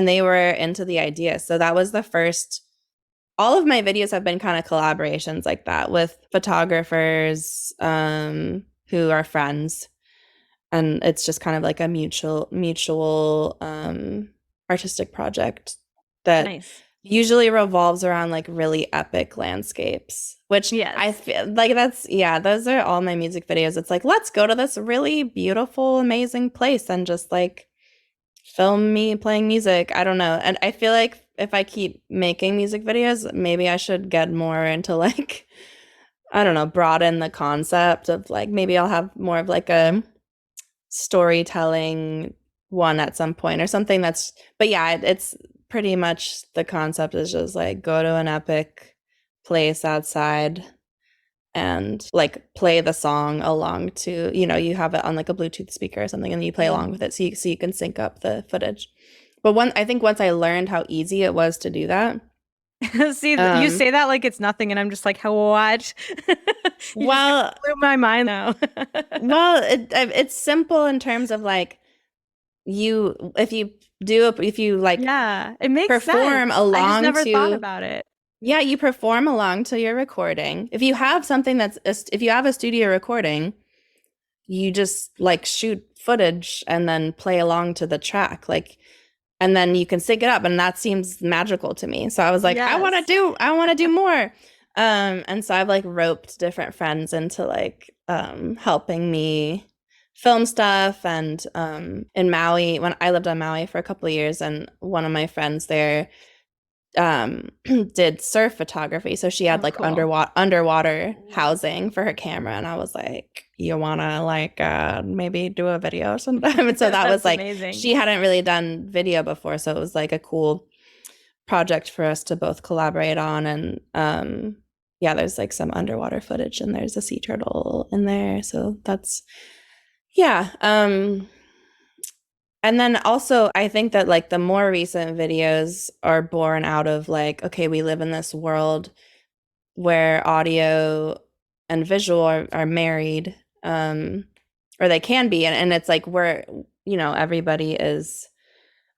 they were into the idea. So that was the first. All of my videos have been kind of collaborations like that with photographers who are friends, and it's just kind of like a mutual artistic project that Nice. usually revolves around like really epic landscapes, which I Yes. feel like that's yeah, those are all my music videos. It's like let's go to this really beautiful amazing place and just like film me playing music. I don't know. And I feel like if I keep making music videos, maybe I should get more into like I don't know, broaden the concept of like maybe I'll have more of like a storytelling one at some point or something that's but yeah, it's pretty much the concept is just like go to an epic place outside and like play the song along to, you have it on like a Bluetooth speaker or something and you play along with it so you can sync up the footage. But I think once I learned how easy it was to do that, See, you um, say that like it's nothing, and I'm just like, what? You just well, blew my mind now. it's simple in terms of like if you like Yeah, it makes perform sense. I just along never thought to about it. yeah, you perform along to your recording. If you have something if you have a studio recording, you just like shoot footage and then play along to the track, like, and then you can sync it up, and that seems magical to me. So I was like, Yes. I want to do more. And so I've like roped different friends into like helping me film stuff. And in Maui, when I lived on Maui for a couple of years, and one of my friends there did surf photography, so she had Oh, like cool. underwater housing for her camera, and I was like, you want to like maybe do a video sometime? And so that was That's like amazing. she hadn't really done video before, so it was like a cool project for us to both collaborate on. And yeah, there's like some underwater footage, and there's a sea turtle in there, so that's yeah. And then also, I think that like the more recent videos are born out of like, okay, we live in this world where audio and visual are married, or they can be. And it's like where, everybody is,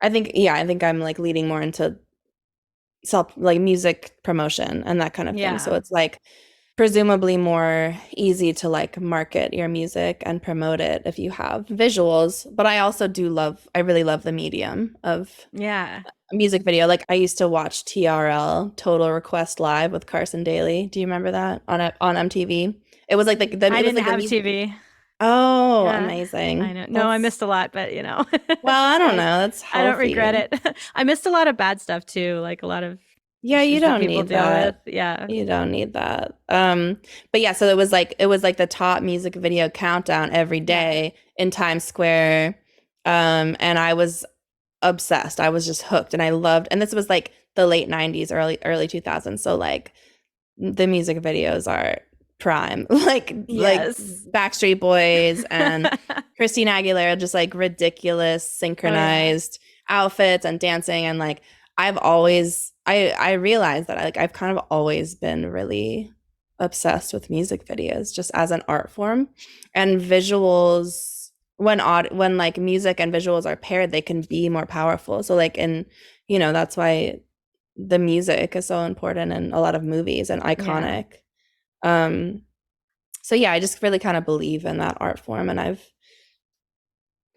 I think I'm like leading more into self, like music promotion and that kind of thing. So Yeah. it's like presumably more easy to like market your music and promote it if you have visuals. But I really love the medium of Yeah. music video. Like I used to watch TRL, Total Request Live with Carson Daly. Do you remember that on MTV? It was like I it was didn't like the have music. TV. Oh, Yeah. I amazing. know. No, I That's missed a lot, but well, I don't I know. That's I don't regret healthy. it. I missed a lot of bad stuff too, like a lot of Yeah, you issues that don't people need deal with. that. Yeah. You don't need that. But yeah, so it was like the top music video countdown every Yeah. day in Times Square. And I was obsessed. I was just hooked and I loved, and this was like the late 90s, early 2000s. So like the music videos are prime. Like Yes. Backstreet Boys and Christina Aguilera, just like ridiculous Oh yeah. synchronized outfits and dancing. And like I realized that I've kind of always been really obsessed with music videos just as an art form. And visuals, when like music and visuals are paired, they can be more powerful. So like in, that's why the music is so important in a lot of movies and Yeah. iconic. Um, so yeah, I just really kind of believe in that art form, and I've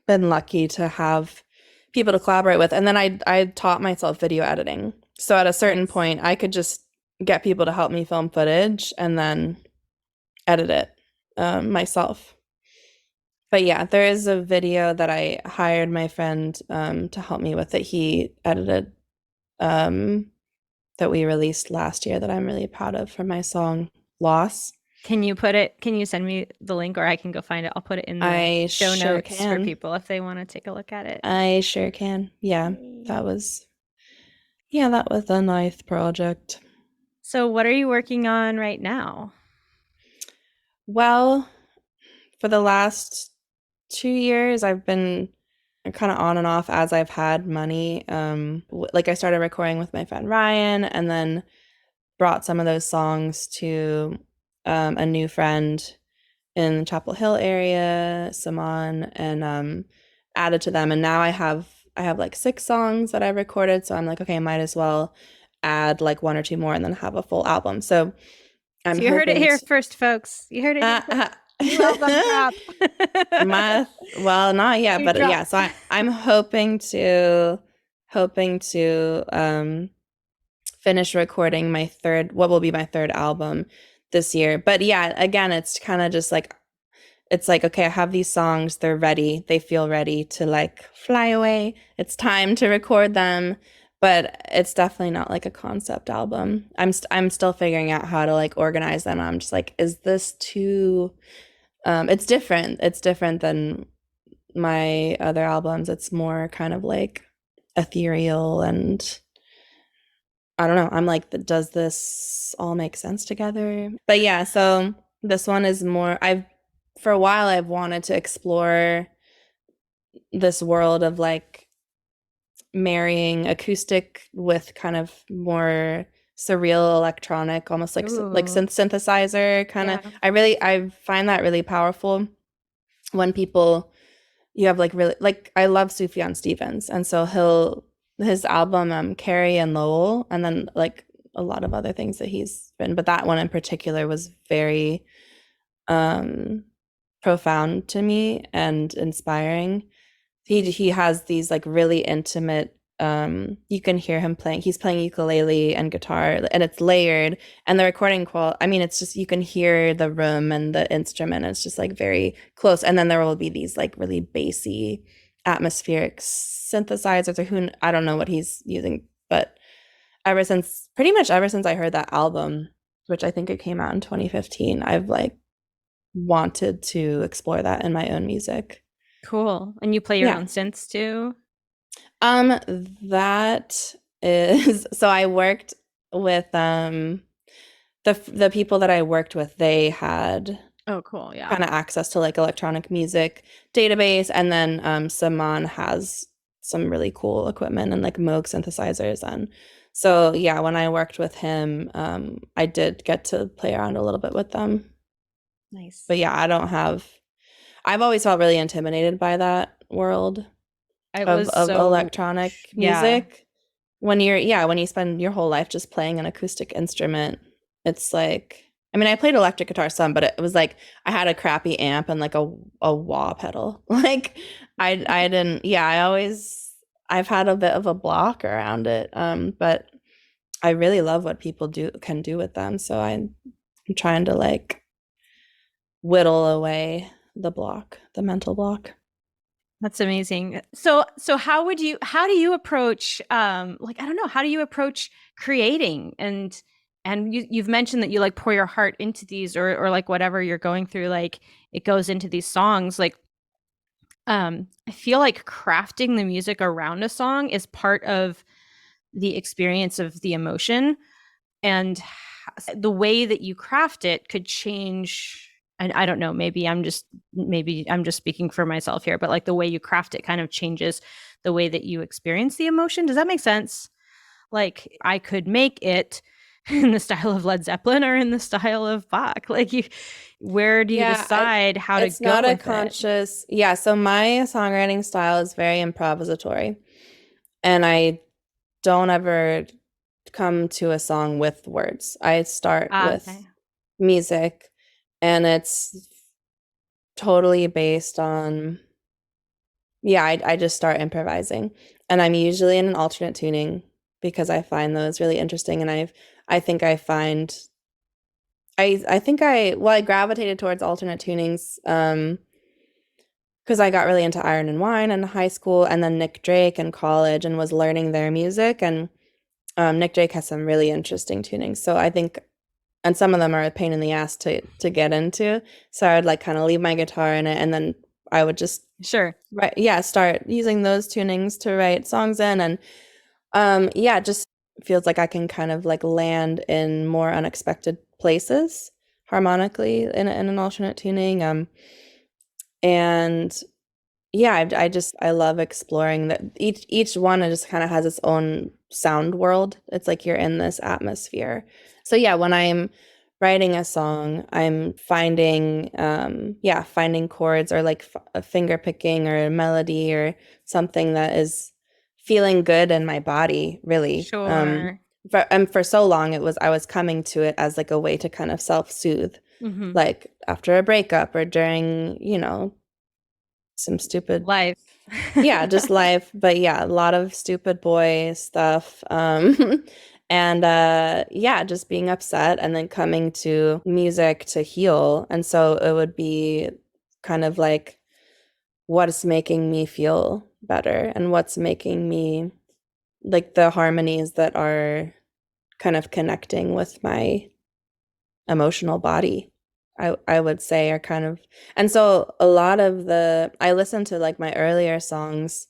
been lucky to have people to collaborate with. And then I taught myself video editing. So at a certain Nice. point, I could just get people to help me film footage and then edit it myself. But yeah, there is a video that I hired my friend to help me with that he edited, um, that we released last year that I'm really proud of for my song Loss. Can you send me the link or I can go find it? I'll put it in the I show sure notes for can. people if they want to take a look at it. I sure can. Yeah, Yay. that was that was a nice project. So what are you working on right now? Well, for the last 2 years, I've been kind of on and off as I've had money. Like I started recording with my friend Ryan, and then brought some of those songs to a new friend in the Chapel Hill area, Saman, and added to them. And now I have like 6 songs that I recorded. So I'm like, okay, I might as well add like one or two more and then have a full album. So I'm So you heard it hoping here to. first, folks. You heard it here first. Uh, New album drop. my well, not yet, New but drop. yeah. So I'm hoping to finish recording what will be my third album this year. But yeah, again, it's kind of just like it's like, okay, I have these songs, they're ready, they feel ready to like fly away. It's time to record them, but it's definitely not like a concept album. I'm still figuring out how to like organize them. I'm just like, is this too it's different. It's different than my other albums. It's more kind of like ethereal, and I don't know. I'm like, does this all make sense together? But yeah, so this one is more, for a while, I've wanted to explore this world of like marrying acoustic with kind of more surreal electronic, almost like Ooh. synthesizer kind of. Yeah. I find that really powerful when people, you have like really, like I love Sufjan Stevens, and so his album Carrie and Lowell, and then like a lot of other things that he's written, but that one in particular was very um profound to me and inspiring. He has these like really intimate, you can hear him playing, he's playing ukulele and guitar, and it's layered, and the recording quality, I mean, it's just, you can hear the room and the instrument, it's just like very close. And then there will be these like really bassy atmospheric synthesizers, or who, I don't know what he's using, but pretty much ever since I heard that album, which I think it came out in 2015, I've like wanted to explore that in my own music. Cool. And you play your Yeah. own synths too? That is, so I worked with the people that I worked with, they had Oh, cool. Yeah. kind of access to like electronic music database, and then Saman has some really cool equipment and like Moog synthesizers. And so yeah, when I worked with him, I did get to play around a little bit with them. Nice. But yeah, I've always felt really intimidated by that world I of was electronic yeah. music. When you spend your whole life just playing an acoustic instrument, it's like, I mean, I played electric guitar some, but it was like I had a crappy amp and like a wah pedal. Like I didn't, yeah, I've had a bit of a block around it. But I really love what people can do with them. So I'm trying to like whittle away the mental block. That's amazing. So how do you approach like I don't know, how do you approach creating and you've mentioned that you like pour your heart into these or like whatever you're going through like it goes into these songs like I feel like crafting the music around a song is part of the experience of the emotion and the way that you craft it could change and I don't know, maybe I'm just speaking for myself here, but like the way you craft it kind of changes the way that you experience the emotion. Does that make sense? Like I could make it in the style of Led Zeppelin or in the style of Bach. Like you where do you Yeah, decide how to it's go not a with it? conscious, yeah, so my songwriting style is very improvisatory, and I don't ever come to a song with words. I start Ah, with okay. music, and it's totally based on, yeah, I just start improvising. And I'm usually in an alternate tuning because I find those really interesting. And I think I find, I think I gravitated towards alternate tunings, because I got really into Iron and Wine in high school and then Nick Drake in college and was learning their music. And Nick Drake has some really interesting tunings. So I think, and some of them are a pain in the ass to get into. So I would like kind of leave my guitar in it and then I would just Sure. write, yeah, start using those tunings to write songs in. And yeah, it just feels like I can kind of like land in more unexpected places harmonically in an alternate tuning. And yeah, I love exploring that each one just kind of has its own sound world. It's like you're in this atmosphere. So yeah, when I'm writing a song, I'm finding yeah, finding chords or like a finger picking or a melody or something that is feeling good in my body, really. Sure. For so long I was coming to it as like a way to kind of self-soothe, Mm-hmm. like after a breakup or during, you know, some stupid, Life. yeah, just life. But yeah, a lot of stupid boy stuff. And yeah, just being upset and then coming to music to heal. And so it would be kind of like what's making me feel better and what's making me like the harmonies that are kind of connecting with my emotional body. I would say are kind of, and so a lot of the I listen to like my earlier songs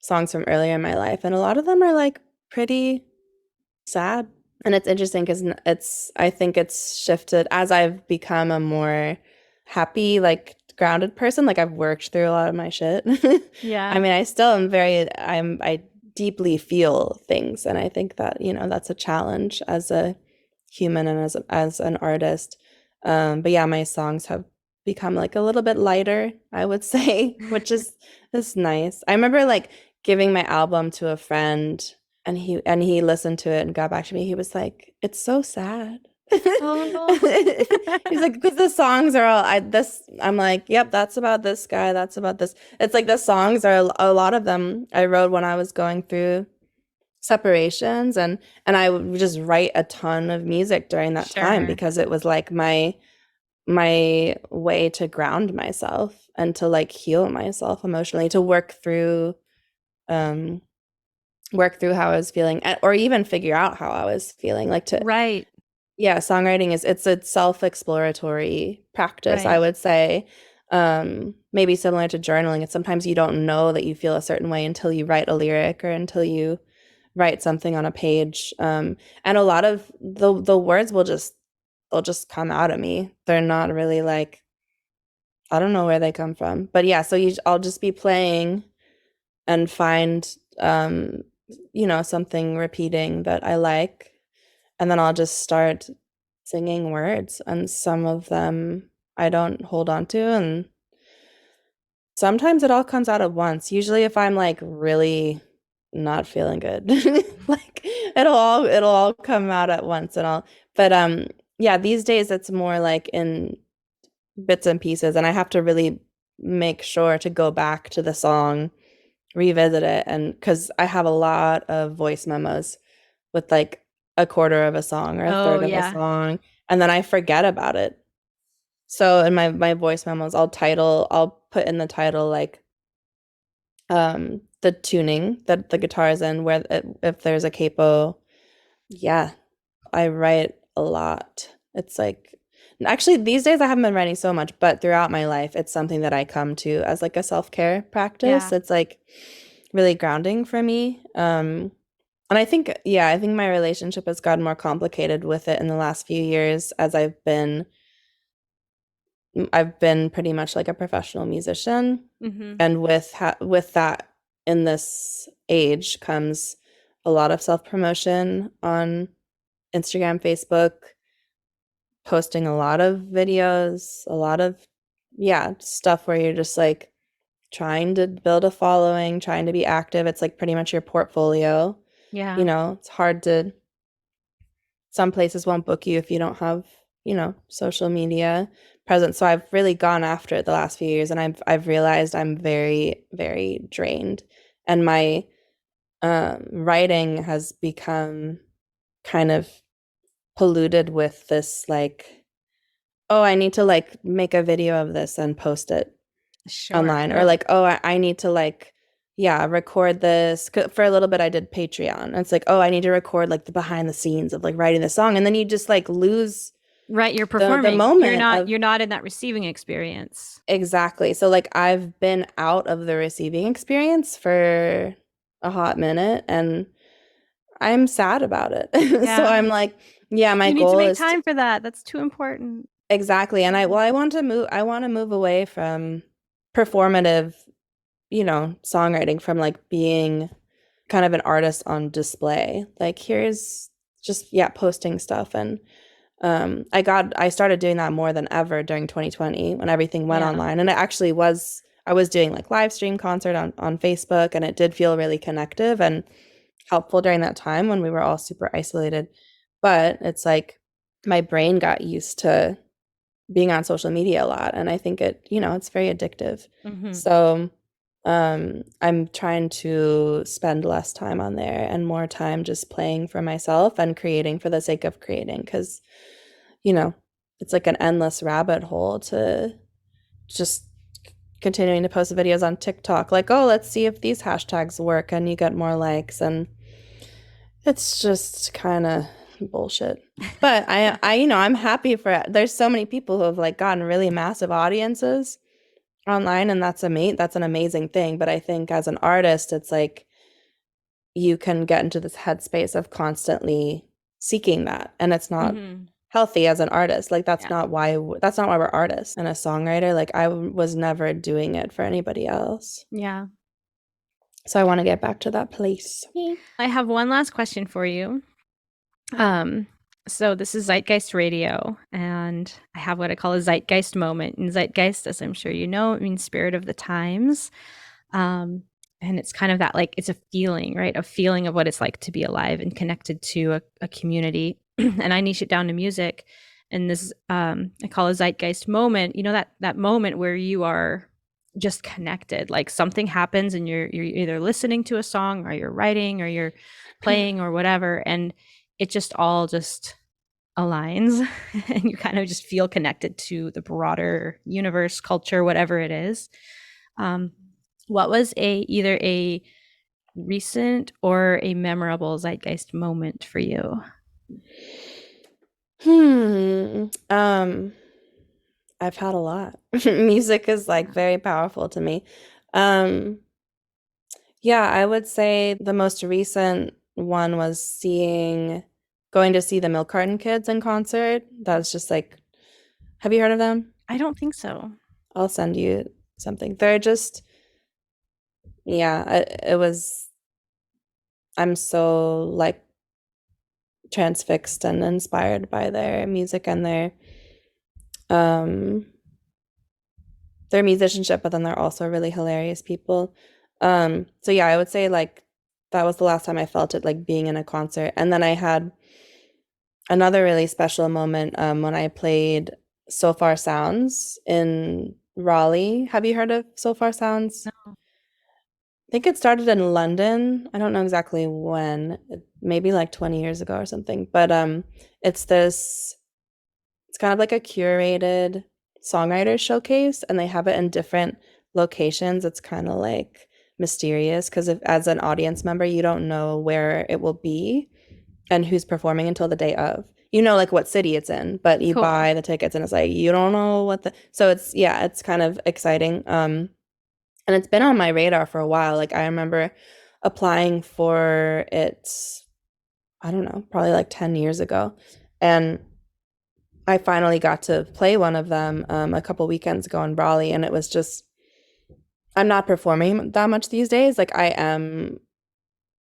from earlier in my life, and a lot of them are like pretty sad. And it's interesting because it's I think it's shifted as I've become a more happy, like grounded person. Like I've worked through a lot of my shit. I Yeah. mean, I still am I deeply feel things, and I think that, you know, that's a challenge as a human and as an artist. But yeah, my songs have become like a little bit lighter, I would say, which is nice. I remember like giving my album to a friend and he listened to it and got back to me. He was like, "It's so sad." Oh no. He's like, because the songs are all I'm like, yep, that's about this guy, that's about this. It's like the songs are a lot of them I wrote when I was going through separations, and I would just write a ton of music during that time Sure. because it was like my way to ground myself and to like heal myself emotionally, to um work through how I was feeling, or even figure out how I was feeling, like to, Right. yeah, songwriting is it's a self-exploratory practice, I Right. would say. Maybe similar to journaling. It's sometimes you don't know that you feel a certain way until you write a lyric or until you write something on a page. And a lot of the words they'll just come out of me. They're not really like, I don't know where they come from. But yeah, so I'll just be playing and find you know, something repeating that I like, and then I'll just start singing words, and some of them I don't hold on to, and sometimes it all comes out at once. Usually if I'm like really not feeling good, like it'll all come out at once and I'll but yeah, these days it's more like in bits and pieces, and I have to really make sure to go back to the song, revisit it, and because I have a lot of voice memos with like a quarter of a song or a Oh third of a yeah. song, and then I forget about it. So in my voice memos, I'll put in the title like the tuning that the guitar is in, where if there's a capo, yeah, I write a lot. It's like actually these days I haven't been writing so much, but throughout my life, it's something that I come to as like a self-care practice. Yeah. It's like really grounding for me. And I think, yeah, I think my relationship has gotten more complicated with it in the last few years as I've been pretty much like a professional musician. Mm-hmm. And with that in this age comes a lot of self-promotion on Instagram, Facebook, posting a lot of videos, a lot of yeah, stuff where you're just like trying to build a following, trying to be active. It's like pretty much your portfolio. Yeah. It's hard to some places won't book you if you don't have, social media presence. So I've really gone after it the last few years and I've realized I'm very, very drained. And my writing has become kind of polluted with this like, oh, I need to like make a video of this and post it Sure. online. Or like, oh, I need to like, yeah, record this. For a little bit, I did Patreon. It's like, oh, I need to record like the behind the scenes of like writing the song. And then you just like lose Right, you're the performing. You're moment not of you're not in that receiving experience. exactly. So like I've been out of the receiving experience for a hot minute and I'm sad about it. So Yeah. I'm like, yeah, my You need to goal make is to time for that. That's too important. exactly. And I want to move away from performative, songwriting from like being kind of an artist on display. Like here's just yeah, posting stuff and I started doing that more than ever during 2020 when everything went Yeah. online. And it actually I was doing like live stream concert on Facebook and it did feel really connective and helpful during that time when we were all super isolated. But it's like my brain got used to being on social media a lot and I think it's very addictive. Mm-hmm. So I'm trying to spend less time on there and more time just playing for myself and creating for the sake of creating because you know it's like an endless rabbit hole to just continuing to post videos on TikTok like oh let's see if these hashtags work and you get more likes and it's just kind of bullshit. But I'm happy for it. There's so many people who have like gotten really massive audiences online, and that's an amazing thing. But I think as an artist, it's like you can get into this headspace of constantly seeking that, and it's not Mm-hmm. healthy as an artist. Like Yeah. that's not why we're artists. And a songwriter, like was never doing it for anybody else. Yeah. So I want to get back to that place. I have one last question for you. Um, so this is Zeitgeist Radio, and I have what I call a Zeitgeist moment. And Zeitgeist, as I'm sure you know, it means spirit of the times. Um, and it's kind of that like it's a feeling, right? A feeling of what it's like to be alive and connected to a community. And I niche it down to music. And this I call a Zeitgeist moment. You know that moment where you are just connected. Like something happens and you're either listening to a song or you're writing or you're playing or whatever. And it just all just aligns and you kind of just feel connected to the broader universe, culture, whatever it is. Um, what was either a recent or a memorable zeitgeist moment for you? Hmm. I've had a lot. Music is like Yeah. very powerful to me. Um, yeah, I would say the most recent one was going to see the Milk Carton Kids in concert. That was just like, have you heard of them? I don't think so. I'll send you something. They're just, yeah, I'm so like transfixed and inspired by their music and um their musicianship, but then they're also really hilarious people. So yeah, I would say like that was the last time I felt it like being in a concert. And then I had another really special moment when I played So Far Sounds in Raleigh. Have you heard of So Far Sounds? No. I think it started in London. I don't know exactly when, maybe like 20 years ago or something. But it's this it's kind of like a curated songwriter showcase, and they have it in different locations. It's kind of like mysterious because if as an audience member, you don't know where it will be and who's performing until the day of. You know, like what city it's in, but you Cool. buy the tickets and it's like you don't know what the so it's yeah, it's kind of exciting. And it's been on my radar for a while. Like I remember applying for it, I don't know, probably like 10 years ago. And I finally got to play one of them a couple weekends ago in Raleigh, and it was just I'm not performing that much these days. Like I'm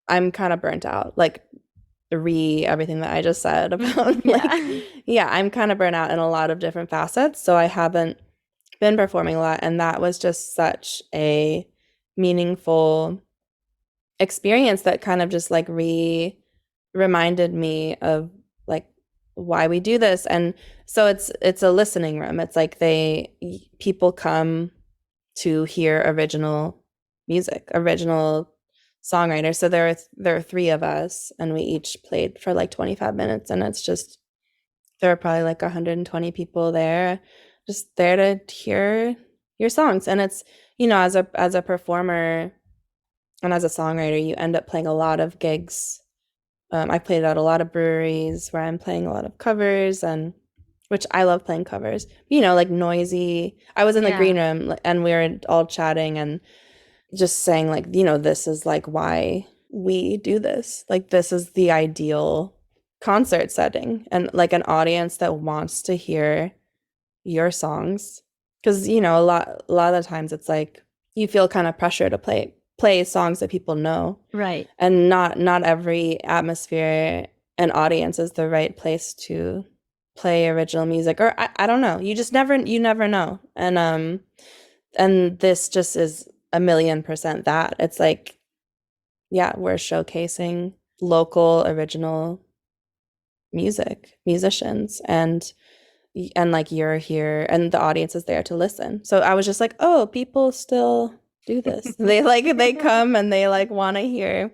kind of burnt out. Like re everything that I just said about like Yeah. yeah, I'm kind of burnt out in a lot of different facets, so I haven't been performing a lot, and that was just such a meaningful experience that kind of just like reminded me of like why we do this. And so it's a listening room. It's like people come to hear original music, original songwriters. So there are three of us, and we each played for like 25 minutes, and it's just there are probably like 120 people there, just there to hear your songs. And it's as a performer and as a songwriter, you end up playing a lot of gigs. I played at a lot of breweries where I'm playing a lot of covers, and which I love playing covers. Like noisy. I was in the Yeah. green room and we were all chatting and just saying like, this is like why we do this. Like this is the ideal concert setting and like an audience that wants to hear your songs. Because, a lot of the times it's like you feel kind of pressure to play songs that people know. Right. And not every atmosphere and audience is the right place to play original music. Or I don't know. You never know. And this just is 1,000,000% that. It's like, yeah, we're showcasing local original musicians, and like you're here and the audience is there to listen. So I was just like, oh, people still do this. They come and they like want to hear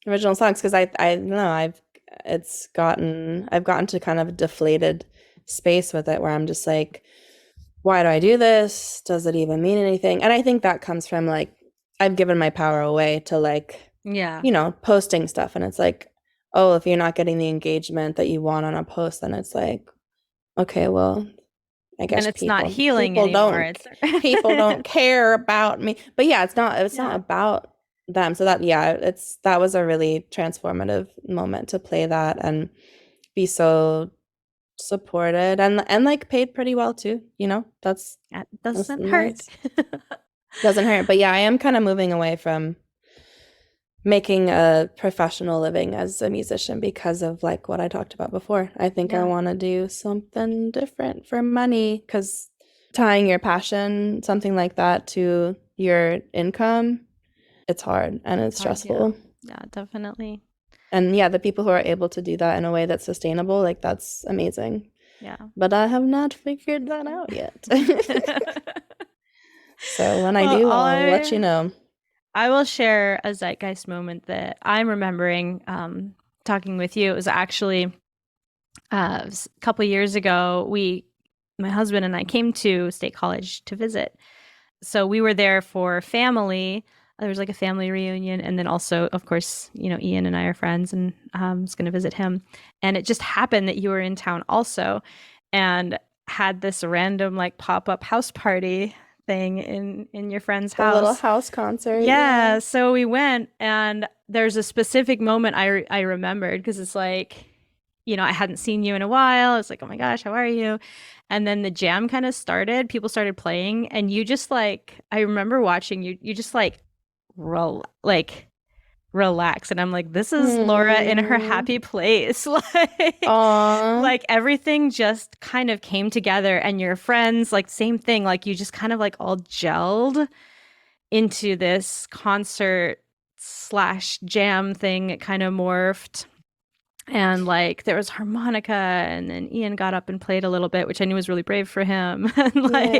original songs because I don't know, I've gotten to kind of a deflated space with it where I'm just like, why do I do this? Does it even mean anything? And I think that comes from like I've given my power away to like, Yeah. posting stuff, and it's like, oh, if you're not getting the engagement that you want on a post, then it's like, okay, well, I Then guess it's not people healing people anymore. don't people don't care about me. But yeah, it's not Yeah. about them. So that was a really transformative moment to play that and be so supported and like paid pretty well too, That that's doesn't hurt. nice. Doesn't hurt. But yeah, I am kind of moving away from making a professional living as a musician because of like what I talked about before. I think I Yeah. want to do something different for money because tying your passion, something like that, to your income, it's hard and it's It's hard, yeah. stressful. Yeah, definitely. And yeah, the people who are able to do that in a way that's sustainable, like that's amazing. Yeah. But I have not figured that out yet. So when I Well, do, I'll let you know. I will share a zeitgeist moment that I'm remembering talking with you. It was actually a couple years ago. My husband and I came to State College to visit. So we were there for family. There was like a family reunion, and then also, of course, Ian and I are friends, and I was going to visit him. And it just happened that you were in town also, and had this random like pop up house party thing in your friend's A little house. house concert, Yeah, yeah. so we went, and there's a specific moment I remembered because it's like, I hadn't seen you in a while. It's like, oh my gosh, how are you? And then the jam kind of started. People started playing, and you just like, I remember watching you. You just like, like relax, and I'm like, this is Laura in her Hmm. happy place. Aw. Like everything just kind of came together, and your friends, like same thing. Like you just kind of like all gelled into this concert slash jam thing. It kind of morphed. And like there was harmonica, and then Ian got up and played a little bit, which I knew was really brave for him. and like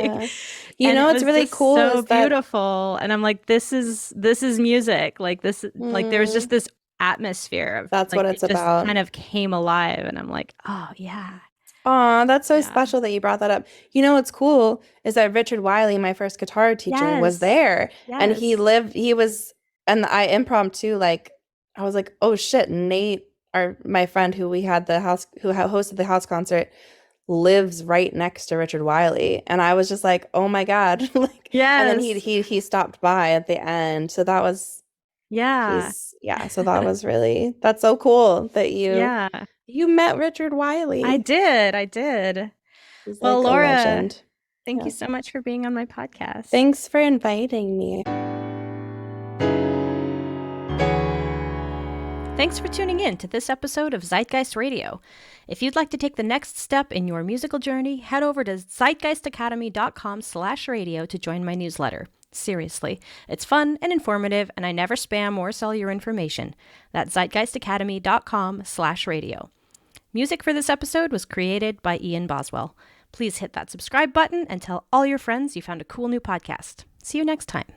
Yeah. and it What's was really just cool so is that beautiful. And I'm like, this is music. Like this, like there was just mm, this atmosphere of that's like what it's it just about. kind of came alive. And I'm like, oh yeah. Aw, that's so Yeah. special that you brought that up. What's cool is that Richard Wiley, my first guitar teacher, was Yes. there, and he Yes. lived. He was and I impromptu, like, I was like, oh shit, Nate, my friend who we had the house, who hosted the house concert, lives right next to Richard Wiley. And I was just like, oh my God. Like, and then Yes. he stopped by at the end. So that was, Yeah. so that was really, that's so cool that Yeah. you met Richard I Wiley. did. I did. He's Well, like a Laura, legend. thank you Yeah. so much for being on my podcast. Thanks for inviting me. Thanks for tuning in to this episode of Zeitgeist Radio. If you'd like to take the next step in your musical journey, head over to zeitgeistacademy.com/radio to join my newsletter. Seriously, it's fun and informative, and I never spam or sell your information. That's zeitgeistacademy.com/radio. Music for this episode was created by Ian Boswell. Please hit that subscribe button and tell all your friends you found a cool new podcast. See you next time.